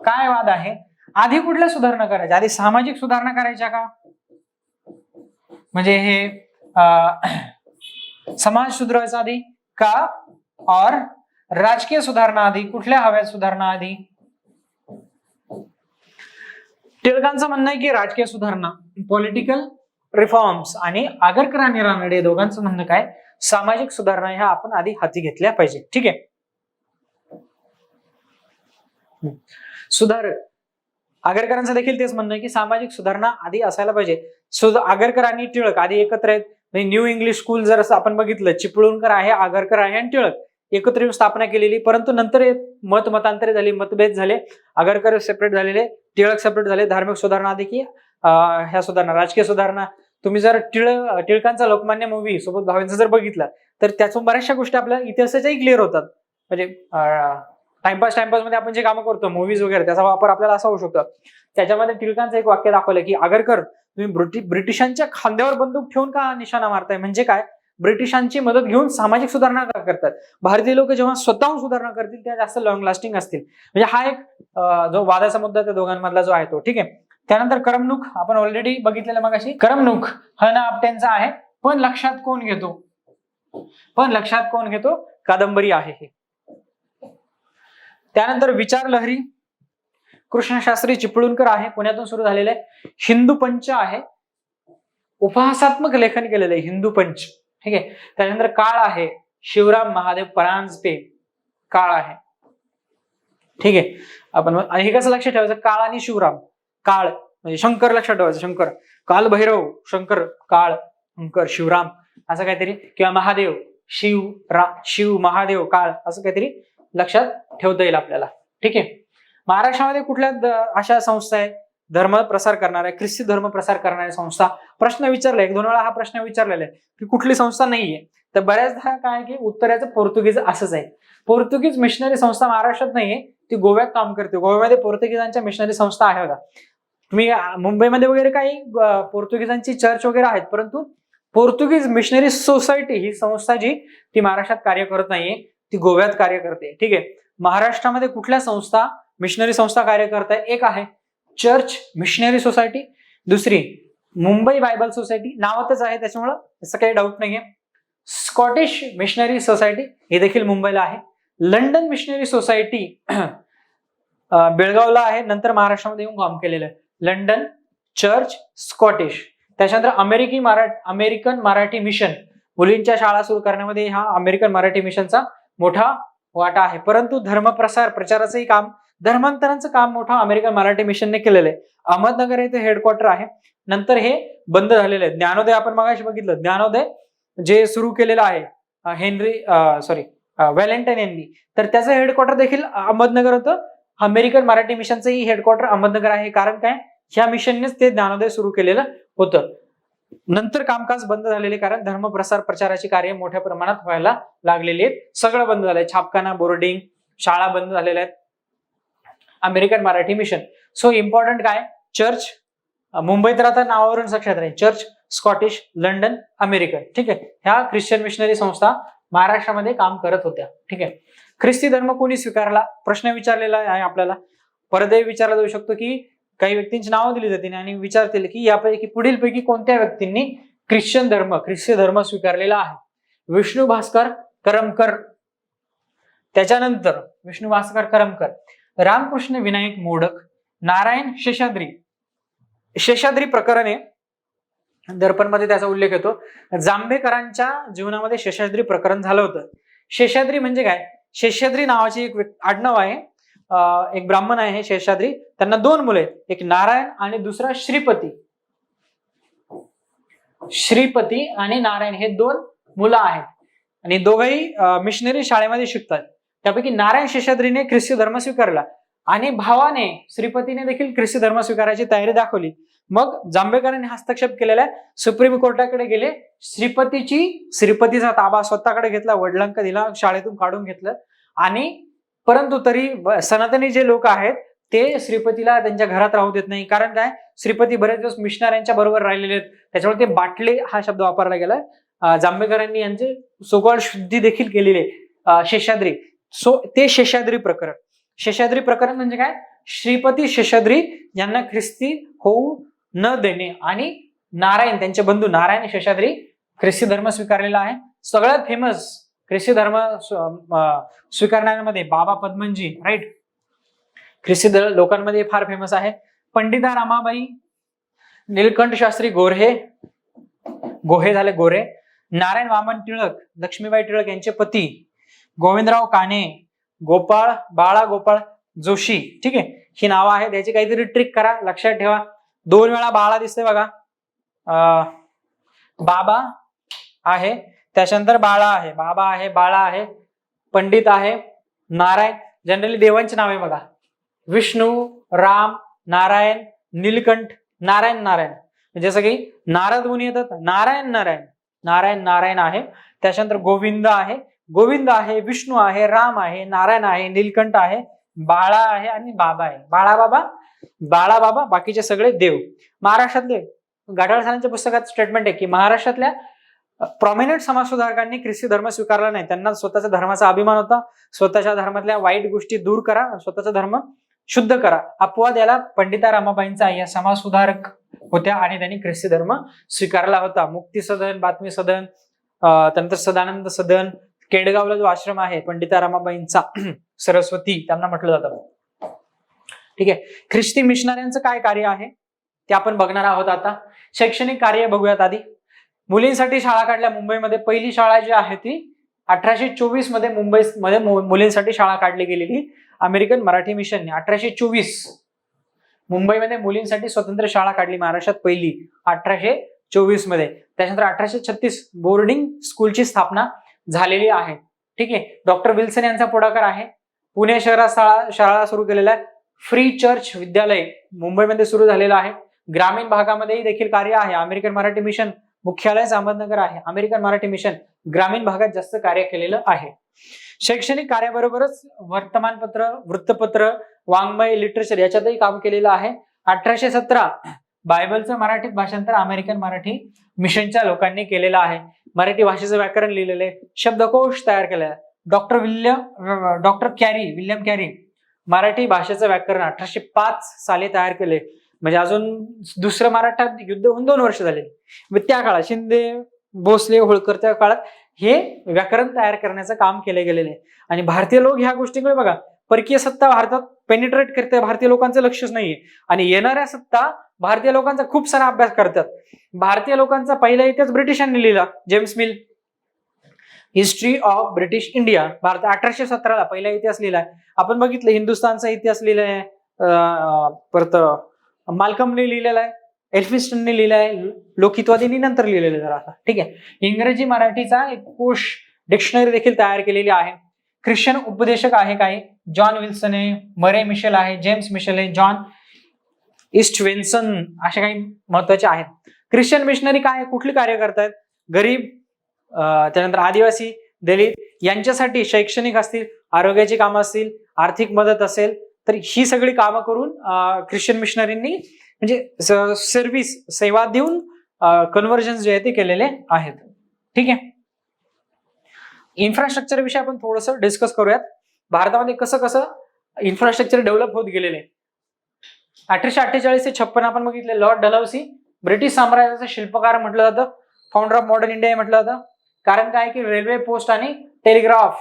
काय वाद आहे? आधी कुठल्या सुधारणा करायच्या? आधी सामाजिक सुधारणा करायच्या का? म्हणजे हे समाज सुधारायचा आधी का, और राजकीय सुधारणा आधी? कुठल्या हव्यात सुधारणा आधी? टिळकांचं म्हणणं आहे की राजकीय सुधारणा, पॉलिटिकल रिफॉर्म्स, आणि आगरकर आणि रानडे दोघांचं म्हणणं काय? सामाजिक सुधारणा ह्या आपण आधी हाती घेतल्या पाहिजे. ठीक आहे. सुधारक आगरकरांचं देखील तेच म्हणणं आहे की सामाजिक सुधारणा आधी असायला पाहिजे. आगरकर आणि टिळक आधी एकत्र आहेत. न्यू इंग्लिश स्कूल जर असं आपण बघितलं, चिपळूणकर आहे, आगरकर आहे आणि टिळक एकत्र येऊन स्थापना केलेली. परंतु नंतर मतांतरे झाली, मतभेद झाले, आगरकर सेपरेट झालेले, टिळक सेपरेट झाले. धार्मिक सुधारणा आधी की ह्या सुधारणा, राजकीय सुधारणा. तुम्ही जर टिळकांचा लोकमान्य मूवी सोबत भावेंचा जर बघितला तर त्यातून बऱ्याचशा गोष्टी आपल्या इतिहासाच्याही क्लिअर होतात. म्हणजे टाइमपास मध्ये आपण जे कामं करतो, मूवीज वगैरे, त्याचा वापर आपल्याला असा होऊ शकतो. त्याच्यामध्ये टिळकांचं एक वाक्य दाखवलं की आगरकर, तुम्ही ब्रिटिशांच्या खांद्यावर बंदूक ठेवून का निशाणा मारताय? म्हणजे काय? ब्रिटिशांची मदत घेऊन सामाजिक सुधारणा करतात. भारतीय लोक जेव्हा स्वतःहून सुधारणा करतील त्या जास्त लॉंग लास्टिंग असतील. म्हणजे हा एक जो वादाचा मुद्दा त्या दोघांमधला जो आहे तो. ठीक आहे. त्यानंतर करमणूक आपण ऑलरेडी बघितलेलं मगाशी. करमणूक ह ना आपट्यांचा आहे, पण लक्षात कोण घेतो? पण लक्षात कोण घेतो? कादंबरी आहे हे. त्यानंतर विचार लहरी, कृष्णशास्त्री चिपळूणकर आहे, पुण्यातून सुरू झालेलं आहे. हिंदू पंच आहे, उपहासात्मक लेखन केलेलं आहे हिंदू पंच. ठीक आहे. त्यानंतर काळ आहे, शिवराम महादेव परांजपे, काळ आहे. ठीक आहे. आपण हे कसं लक्षात ठेवायचं? काळ आणि शिवराम. काळ म्हणजे शंकर लक्षात ठेवायचं, शंकर, काल भैरव, शंकर, काळ, शंकर, शिवराम असं काहीतरी, किंवा महादेव, शिव महादेव, काळ, असं काहीतरी लक्षात ठेवता येईल आपल्याला. ठीक आहे. महाराष्ट्रामध्ये कुठल्या अशा संस्था आहेत धर्म प्रसार करणाऱ्या, ख्रिस्ती धर्म प्रसार करणाऱ्या संस्था? प्रश्न विचारला, 1-2 वेळा हा प्रश्न विचारलेला आहे की कुठली संस्था नाहीये. तर बऱ्याचदा काय की उत्तराचं पोर्तुगीज असंच आहे. पोर्तुगीज मिशनरी संस्था महाराष्ट्रात नाहीये, ती गोव्यात काम करते. गोव्यामध्ये पोर्तुगीजांच्या मिशनरी संस्था आहे बघा. तुम्ही मुंबईमध्ये वगैरे काही पोर्तुगीजांची चर्च वगैरे आहेत, परंतु पोर्तुगीज मिशनरी सोसायटी ही संस्था जी ती महाराष्ट्रात कार्य करत नाहीये, ती गोव्यात कार्य करते. ठीक आहे. महाराष्ट्रामध्ये कुठल्या संस्था मिशनरी संस्था कार्य करताय? एक आहे चर्च मिशनरी सोसायटी, दुसरी मुंबई बायबल सोसायटी, नावातच आहे त्याच्यामुळं असं काही डाऊट नाहीये. स्कॉटिश मिशनरी सोसायटी हे देखील मुंबईला आहे. लंडन मिशनरी सोसायटी बेळगावला आहे, नंतर महाराष्ट्रामध्ये येऊन काम केलेलं आहे. London, church, Scottish. त्याच्यानंतर अमेरिकन मराठी मिशन, मुलींच्या शाळा सुरू करण्यामध्ये हा अमेरिकन मराठी मिशनचा मोठा वाटा आहे. परंतु प्रचाराचंही काम, धर्मांतरांचं काम मोठं अमेरिकन मराठी मिशनने केलेलं आहे. अहमदनगर येथे हेडक्वार्टर आहे. नंतर हे बंद झालेलं आहे. ज्ञानोदय आपण मगाशी बघितलं, ज्ञानोदय जे सुरू केलेलं आहे व्हॅलेंटाईन यांनी, तर त्याचं हेडक्वार्टर देखील अहमदनगर होतं. अमेरिकन मराठी मिशनचंही हेडक्वार्टर अहमदनगर आहे. कारण काय? ह्या मिशननेच ते ज्ञानोदय सुरू केलेलं होतं. नंतर कामकाज बंद झालेले कारण धर्म प्रचाराची कार्य मोठ्या प्रमाणात व्हायला लागलेली आहेत. सगळं बंद झालंय. छापखाना, बोर्डिंग, शाळा बंद झालेल्या आहेत. American Marathi mission. So important काय? चर्च, मुंबई तर आता नावावरून लक्षात राहील, चर्च, स्कॉटिश, लंडन, अमेरिकन. ठीक आहे. ह्या ख्रिश्चन मिशनरी संस्था महाराष्ट्रामध्ये काम करत होत्या. ठीक आहे. ख्रिस्ती धर्म कोणी स्वीकारला? प्रश्न विचारलेला आहे आपल्याला. परतही विचारला जाऊ शकतो की काही व्यक्तींची नावं दिली जातील आणि विचारतील की यापैकी पुढीलपैकी कोणत्या व्यक्तींनी ख्रिश्ची धर्म स्वीकारलेला आहे? विष्णू भास्कर करमकर, त्याच्यानंतर विष्णू भास्कर करमकर, रामकृष्ण विनायक मोडक, नारायण शेषाद्री प्रकरणे दर्पण मध्ये त्याचा उल्लेख येतो. जांभेकरांच्या जीवनामध्ये शेषाद्री प्रकरण झालं होतं. शेषाद्री म्हणजे काय? शेषाद्री नावाची एक आडनाव आहे. एक ब्राह्मण आहे शेषाद्री, त्यांना 2 मुले, एक नारायण आणि दुसरा श्रीपती आणि नारायण हे 2 मुलं आहेत आणि दोघंही मिशनरी शाळेमध्ये शिकतात. त्यापैकी नारायण शेषाद्रीने ख्रिस्ती धर्म स्वीकारला आणि भावाने श्रीपतीने देखील ख्रिस्ती धर्म स्वीकारायची तयारी दाखवली. मग जांभेकरांनी हस्तक्षेप केलेल्या सुप्रीम कोर्टाकडे गेले. श्रीपतीचा ताबा स्वतःकडे घेतला, वडिलांक दिला, शाळेतून काढून घेतलं. आणि परंतु तरी सनातनी जे लोक आहेत ते श्रीपतीला त्यांच्या घरात राहू देत नाही. कारण काय, श्रीपती बरेच दिवस मिशनऱ्यांच्या बरोबर राहिलेले आहेत, त्याच्यामुळे ते बाटले हा शब्द वापरला गेला. जांभेकरांनी यांचे सोकॉल्ड शुद्धी देखील केलेली शेषाद्री. ते शेषाद्री प्रकरण म्हणजे काय, श्रीपती शेषाद्री यांना ख्रिस्ती होऊ न देणे आणि नारायण त्यांचे बंधू नारायण शेषाद्री ख्रिस्ती धर्म स्वीकारलेला आहे. सगळ्यात फेमस ख्रिस्ती धर्म स्वीकारणाऱ्यांमध्ये बाबा पद्मनजी, राईट, ख्रिस्ती लोकांमध्ये फार फेमस आहे. पंडिता रमाबाई, नीलकंठ शास्त्री गोहे झाले गोरे, नारायण वामन टिळक, लक्ष्मीबाई टिळक यांचे पती, गोविंदराव काणे, बाळा गोपाळ जोशी. ठीक आहे, ही नावं आहेत, याची काहीतरी ट्रिक करा, लक्षात ठेवा. 2 वेळा बाळा दिसते बघा, बाबा आहे, त्याच्यानंतर बाळा आहे, बाबा आहे, बाळा आहे, पंडित आहे, नारायण. जनरली देवांची नावे बघा, विष्णू, राम, नारायण, नीलकंठ, नारायण. जसं की नारद मुनी येतात, नारायण आहे. त्याच्यानंतर गोविंद आहे, विष्णू आहे, राम आहे, नारायण आहे, नीलकंठ आहे, बाळा आहे आणि बाबा आहे. बाळा बाबा बाकीचे सगळे देव. महाराष्ट्रातले गाढवाल सरांच्या पुस्तकात स्टेटमेंट आहे की महाराष्ट्रातल्या प्रॉमिनंट समाज सुधारकांनी ख्रिस्ती धर्म स्वीकारला नाही. त्यांना स्वतःच्या धर्माचा अभिमान होता. स्वतःच्या धर्मातल्या वाईट गोष्टी दूर करा, स्वतःचा धर्म शुद्ध करा. अपवाद याला पंडिता रमाबाईंचा या समाज सुधारक होत्या आणि त्यांनी ख्रिस्ती धर्म स्वीकारला होता. मुक्ती सदन, बातमी सदन, त्यानंतर सदानंद सदन, केडगावला जो आश्रम आहे पंडिता रमाबाईंचा, सरस्वती त्यांना म्हटलं जातं. ठीक आहे, ख्रिस्ती मिशनऱ्यांचं काय कार्य आहे ते आपण बघणार आहोत. आता शैक्षणिक कार्य बघूयात. आधी मुलींसाठी शाळा काढल्या मुंबईमध्ये. पहिली शाळा जी आहे ती 1824 मध्ये मुंबईमध्ये मुलींसाठी शाळा काढली गेलेली अमेरिकन मराठी मिशनने. 1824 मुंबईमध्ये मुलींसाठी स्वतंत्र शाळा काढली महाराष्ट्रात पहिली 1824 मध्ये. त्याच्यानंतर 1836 बोर्डिंग स्कूलची स्थापना झालेली आहे. ठीक आहे, डॉक्टर विल्सन यांचा पुढाकार आहे. पुणे शहरात शाळा सुरू केलेल्या आहे. फ्री चर्च विद्यालय मुंबईमध्ये सुरू झालेलं आहे. ग्रामीण भागामध्येही देखील कार्य आहे. अमेरिकन मराठी मिशन मुख्यालय अहमदनगर आहे. अमेरिकन मराठी मिशन ग्रामीण भागात जास्त कार्य केलेलं आहे. शैक्षणिक कार्याबरोबरच वर्तमानपत्र, वृत्तपत्र, वाङ्मय, लिटरेचर याच्यातही काम केलेलं आहे. 1817 बायबलचं मराठीत भाषांतर अमेरिकन मराठी मिशनच्या लोकांनी केलेलं आहे. मराठी भाषेचं व्याकरण लिहिलेलं आहे. शब्दकोश तयार केलेला आहे. डॉक्टर विल्यम कॅरी मराठी भाषेचं व्याकरण 1805 साली तयार केले. म्हणजे अजून दुसरं मराठा युद्ध होऊन 2 वर्ष झाले. त्या काळात शिंदे, भोसले, होळकर त्या काळात हे व्याकरण तयार करण्याचं काम केले गेलेले आहे. आणि भारतीय लोक ह्या गोष्टीकडे बघा, परकीय सत्ता भारतात पेनिट्रेट करते, भारतीय लोकांचं लक्षच नाहीये. आणि येणाऱ्या सत्ता भारतीय लोकांचा खूप सारा अभ्यास करतात. भारतीय लोकांचा पहिला इतिहास ब्रिटिशांनी लिहिला, James mill, history of British India. Bharat 1817 पहिला इतिहास लिहिलाय. आपण बघितलं हिंदुस्थानचा इतिहास लिहिलाय, परत माल्कमने लिहिलेला आहे, एल्फिन्स्टनने लिहिलाय, लोकहितवादींनी नंतर लिहिलेलं जरा आता. ठीक आहे, इंग्रजी मराठीचा एक कोश डिक्शनरी देखील तयार केलेली आहे. ख्रिश्चन उपदेशक आहे काही, जॉन विल्सन आहे, मरे मिशेल आहे, जेम्स मिशेल आहे, जॉन ईस्टवेन्सन असे काही महत्वाचे आहेत. ख्रिश्चन मिशनरी काय कुठली कार्य करतात, गरीब, त्यानंतर आदिवासी, दलित यांच्यासाठी शैक्षणिक असतील, आरोग्याची कामं असतील, आर्थिक मदत असेल, तर ही सगळी कामं करून ख्रिश्चन मिशनरींनी म्हणजे सर्व्हिस, सेवा देऊन कन्व्हर्जन जे आहे ते केलेले आहेत. ठीक आहे, इन्फ्रास्ट्रक्चर विषयी आपण थोडंसं डिस्कस करूयात. भारतामध्ये कसं कसं इन्फ्रास्ट्रक्चर डेव्हलप होत गेलेले. 1848 ते 56 आपण बघितले, लॉर्ड डलहौसी ब्रिटिश साम्राज्याचा शिल्पकार म्हटलं जातं, फाउंडर ऑफ मॉडर्न इंडिया म्हटलं जातं. कारण काय की रेल्वे, पोस्ट आणि टेलिग्राफ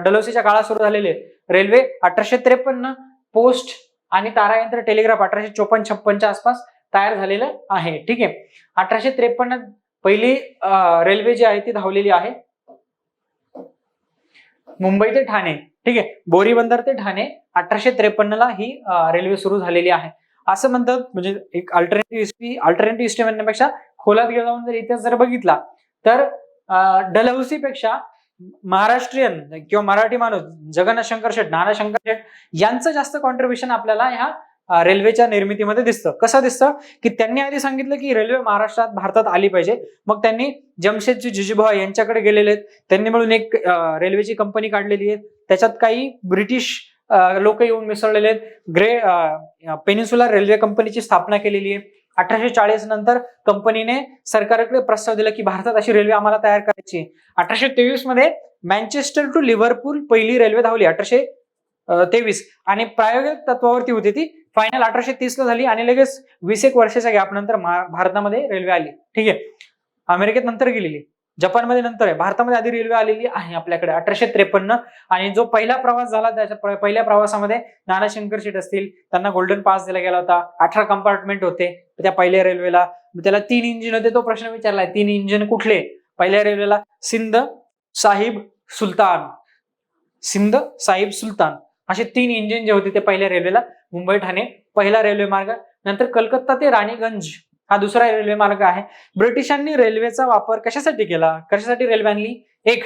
डलहौसीच्या काळात सुरू झालेले. रेल्वे 1853, पोस्ट आणि तारायंत्र टेलिग्राफ 1854-56च्या आसपास तयार झालेलं आहे. ठीक आहे, 1853 पहिली रेल्वे जी आहे ती धावलेली आहे मुंबई ते ठाणे. ठीक आहे, बोरीबंदर ते ठाणे 1853 ही रेल्वे सुरू झालेली आहे असं म्हणतात. म्हणजे एक अल्टरनेटिव्ह हिस्ट्री म्हणण्यापेक्षा खोलात जाऊन जर इतिहास जर बघितला तर डलहौसी पेक्षा महाराष्ट्रीयन किंवा मराठी माणूस जगन्नाथ शंकर शेठ, नाना शंकर शेठ यांचं जास्त कॉन्ट्रीब्युशन आपल्याला ह्या रेल्वेच्या निर्मितीमध्ये दिसतं. कसं दिसतं की त्यांनी आधी सांगितलं की रेल्वे महाराष्ट्रात भारतात आली पाहिजे. मग त्यांनी जमशेदजी जिजुभाई यांच्याकडे गेलेले आहेत. त्यांनी मिळून एक रेल्वेची कंपनी काढलेली आहे. त्याच्यात काही ब्रिटिश लोक येऊन मिसळलेले आहेत. पेनिन्सुलर रेल्वे कंपनीची स्थापना केलेली आहे. 1840 नंतर कंपनीने सरकारकडे प्रस्ताव दिला की भारतात अशी रेल्वे आम्हाला तयार करायची. 1823 मध्ये मँचेस्टर टू लिव्हरपूल पहिली रेल्वे धावली 1823 आणि प्रायोगिक तत्वावरती होती ती. फायनल 1830 ला झाली आणि लगेच 20 वर्षाच्या गॅप नंतर भारतामध्ये रेल्वे आली. ठीक आहे. अमेरिकेत नंतर गेलेली, जपानमध्ये नंतर आहे, भारतामध्ये आधी रेल्वे आलेली आहे आपल्याकडे 1853. आणि जो पहिला प्रवास झाला त्याच्या पहिल्या प्रवासामध्ये नाना शंकर शेठ असतील, त्यांना गोल्डन पास दिला गेला होता. 18 कंपार्टमेंट होते त्या पहिल्या रेल्वेला. त्याला 3 इंजिन होते. तो प्रश्न विचारलाय 3 इंजिन कुठले पहिल्या रेल्वेला? सिंध, साहिब, सुलतान. सिंध, साहिब, सुलतान असे 3 इंजिन जे होते ते पहिल्या रेल्वेला. मुंबई ठाणे पहिला रेल्वे मार्ग. नंतर कलकत्ता ते राणीगंज हा दुसरा रेल्वे मार्ग आहे. ब्रिटिशांनी रेल्वेचा वापर कशासाठी केला? कशासाठी रेल्वे आणली? एक,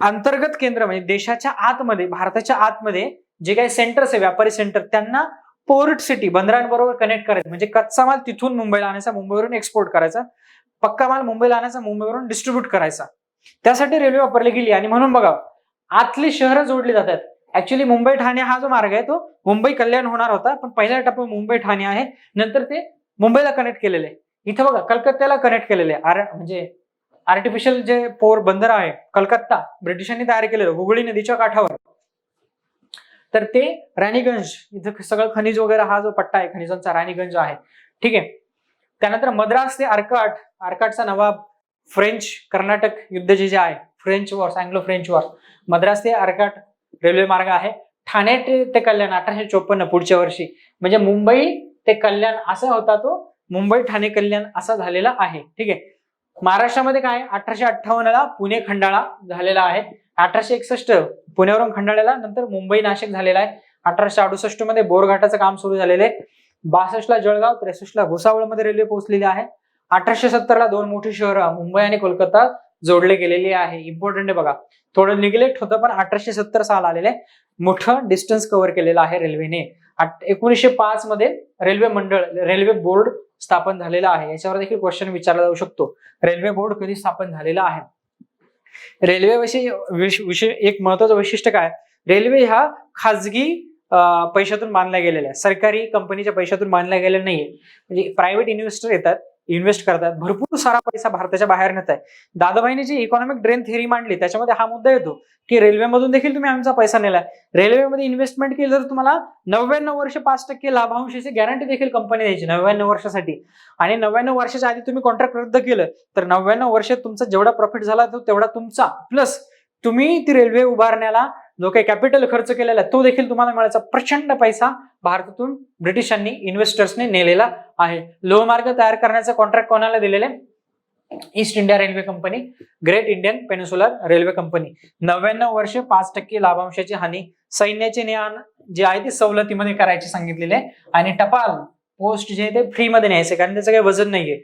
अंतर्गत केंद्र म्हणजे देशाच्या आतमध्ये, भारताच्या आतमध्ये जे काही सेंटर्स आहे, व्यापारी सेंटर, त्यांना पोर्ट सिटी बंदरांबरोबर कनेक्ट करायचं. म्हणजे कच्चा माल तिथून मुंबईला आणायचा, मुंबईवरून एक्सपोर्ट करायचा. पक्का माल मुंबईला आणायचा, मुंबईवरून डिस्ट्रीब्यूट करायचा. त्यासाठी रेल्वे वापरली गेली. आणि म्हणून बघा आतली शहरं जोडली जातात. ऍक्च्युली मुंबई ठाणे हा जो मार्ग आहे तो मुंबई कल्याण होणार होता, पण पहिला टप्पा मुंबई ठाणे आहे. नंतर ते मुंबईला कनेक्ट केलेले आहे. इथं बघा कलकत्त्याला कनेक्ट केलेले आहे. म्हणजे आर्टिफिशियल जे बंदर आहे कलकत्ता ब्रिटिशांनी तयार केलेलं हुगळी नदीच्या काठावर. तर ते राणीगंज इथं सगळं खनिज वगैरे हा जो पट्टा आहे खनिजांचा राणीगंज आहे. ठीक आहे. त्यानंतर मद्रास ते आर्काट, आर्काटचा नवाब, फ्रेंच कर्नाटक युद्ध जे आहे, French Wars, Anglo French Wars, Madras ते आर्काट रेल्वे मार्ग आहे. ठाणे ते कल्याण 1854 पुढच्या वर्षी. म्हणजे मुंबई ते कल्याण असा होता तो, मुंबई ठाणे कल्याण असा झालेला आहे. ठीक आहे. महाराष्ट्रामध्ये काय 1858 ला पुणे खंडाळा झालेला आहे. 1861 पुण्यावरून खंडाळ्याला, नंतर मुंबई नाशिक झालेला आहे. 1868 मध्ये बोरघाटाचं काम सुरू झालेलं आहे. 62 ला जळगाव, 63 ला भुसावळमध्ये रेल्वे पोहोचलेली आहे. 1870 ला 2 मोठी शहरं मुंबई आणि कोलकाता जोडले गेलेली आहे. इम्पॉर्टंट आहे बघा, थोडं निग्लेक्ट होतं पण 1870 साल आलेले मोठं डिस्टन्स कव्हर केलेलं आहे रेल्वेने. 1905 मध्ये रेल्वे मंडळ, रेल्वे बोर्ड स्थापन झालेला आहे. याच्यावर देखील क्वेश्चन विचारला जाऊ शकतो. रेल्वे बोर्ड कधी स्थापन झालेला आहे? रेल्वेविषयी एक महत्वाचं वैशिष्ट्य काय? रेल्वे ह्या खाजगी पैशातून बांधल्या गेलेल्या आहे, सरकारी कंपनीच्या पैशातून बांधल्या गेलेल्या नाहीये. म्हणजे प्रायव्हेट इन्व्हेस्टर येतात, इन्व्हेस्ट करतात, भरपूर सारा पैसा भारताच्या बाहेर नेत आहे. दादाभाईने जी इकॉनॉमिक ड्रेन थेअरी मांडली त्याच्यामध्ये हा मुद्दा येतो की रेल्वेमधून देखील तुम्ही आमचा पैसा नेलाय. रेल्वेमध्ये इन्व्हेस्टमेंट केली तर तुम्हाला 99 वर्ष 5% लाभांशाची गॅरंटी देखील कंपनी द्यायची 99 वर्षासाठी. आणि 99 वर्षाच्या आधी तुम्ही कॉन्ट्रॅक्ट रद्द केलं तर 99 वर्षात तुमचा जेवढा प्रॉफिट झाला तो तेवढा तुमचा, प्लस तुम्ही ती रेल्वे उभारण्याला जो काही कॅपिटल खर्च केलेला आहे तो देखील तुम्हाला मिळायचा. प्रचंड पैसा भारतातून ब्रिटिशांनी इन्व्हेस्टर्सने नेलेला आहे. लोहमार्ग तयार करण्याचा कॉन्ट्रॅक्ट कोणाला दिलेले? East India railway company, great Indian peninsular railway company. 99 वर्ष 5% लाभांशाची हानी. सैन्याचे ज्ञान जे आहे ते सवलतीमध्ये करायचे सांगितलेले. आणि टपाल पोस्ट जे आहे ते फ्रीमध्ये न्यायचे कारण त्याचं काही वजन नाहीये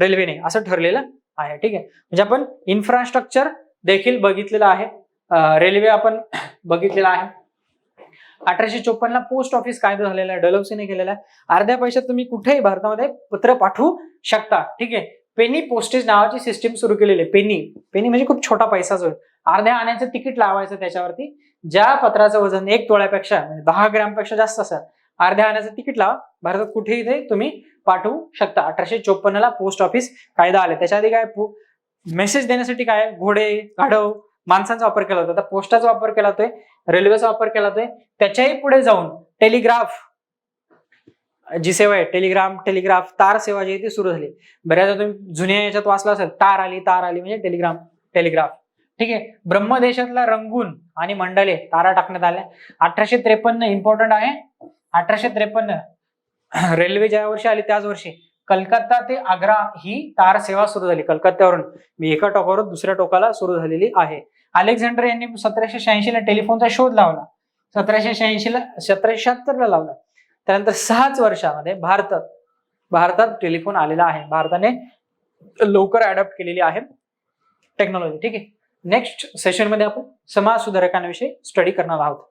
रेल्वेने, असं ठरलेलं आहे. ठीक आहे. म्हणजे आपण इन्फ्रास्ट्रक्चर देखील बघितलेलं आहे. रेल्वे आपण बघितलेला आहे. 1854 ला पोस्ट ऑफिस कायदा झालेला आहे, डलहौसीने केलेला आहे. अर्ध्या पैशात तुम्ही कुठेही भारतामध्ये पत्र पाठवू शकता. ठीक आहे. पेनी पोस्टेज नावाची सिस्टीम सुरू केलेली आहे. पेनी म्हणजे खूप छोटा पैसा जो अर्ध्या आण्याचं तिकीट लावायचं त्याच्यावरती. ज्या पत्राचं वजन 1 तोळ्यापेक्षा म्हणजे 10 ग्रॅमपेक्षा जास्त असेल अर्ध्या आण्याचं तिकीट लावा, भारतात कुठेही ते तुम्ही पाठवू शकता. 1854 ला पोस्ट ऑफिस कायदा आले. त्याच्या आधी काय मेसेज देण्यासाठी काय घोडे, गाढव, माणसांचा वापर केला होता. पोस्टाचा वापर केला जातोय, रेल्वेचा वापर केला जातोय. त्याच्याही पुढे जाऊन टेलिग्राफ जी सेवा आहे, टेलिग्राफ तार सेवा जी आहे ती सुरू झाली. बऱ्याचदा तुम्ही जुन्या याच्यात वाचला असेल तार आली म्हणजे टेलिग्राफ. ठीक आहे. ब्रह्मदेशातला रंगून आणि मंडले तारा टाकण्यात आल्या. 1853 इम्पॉर्टंट आहे. 1853 रेल्वे ज्या वर्षी आली त्याच वर्षी कलकत्ता ते आग्रा ही तार सेवा सुरू झाली. कलकत्त्यावरून मी एका टोकावरून दुसऱ्या टोकाला सुरू झालेली आहे. अलेक्झांडर यांनी 1786 ला टेलिफोनचा शोध लावला. 1776 ला लावला. त्यानंतर 6च वर्षामध्ये भारतात टेलिफोन आलेला आहे. भारताने लवकर अडॉप्ट केलेली आहे. टेक्नॉलॉजी. ठीक आहे. नेक्स्ट सेशन मध्ये आपण समाज सुधारकांविषयी स्टडी करणार आहोत.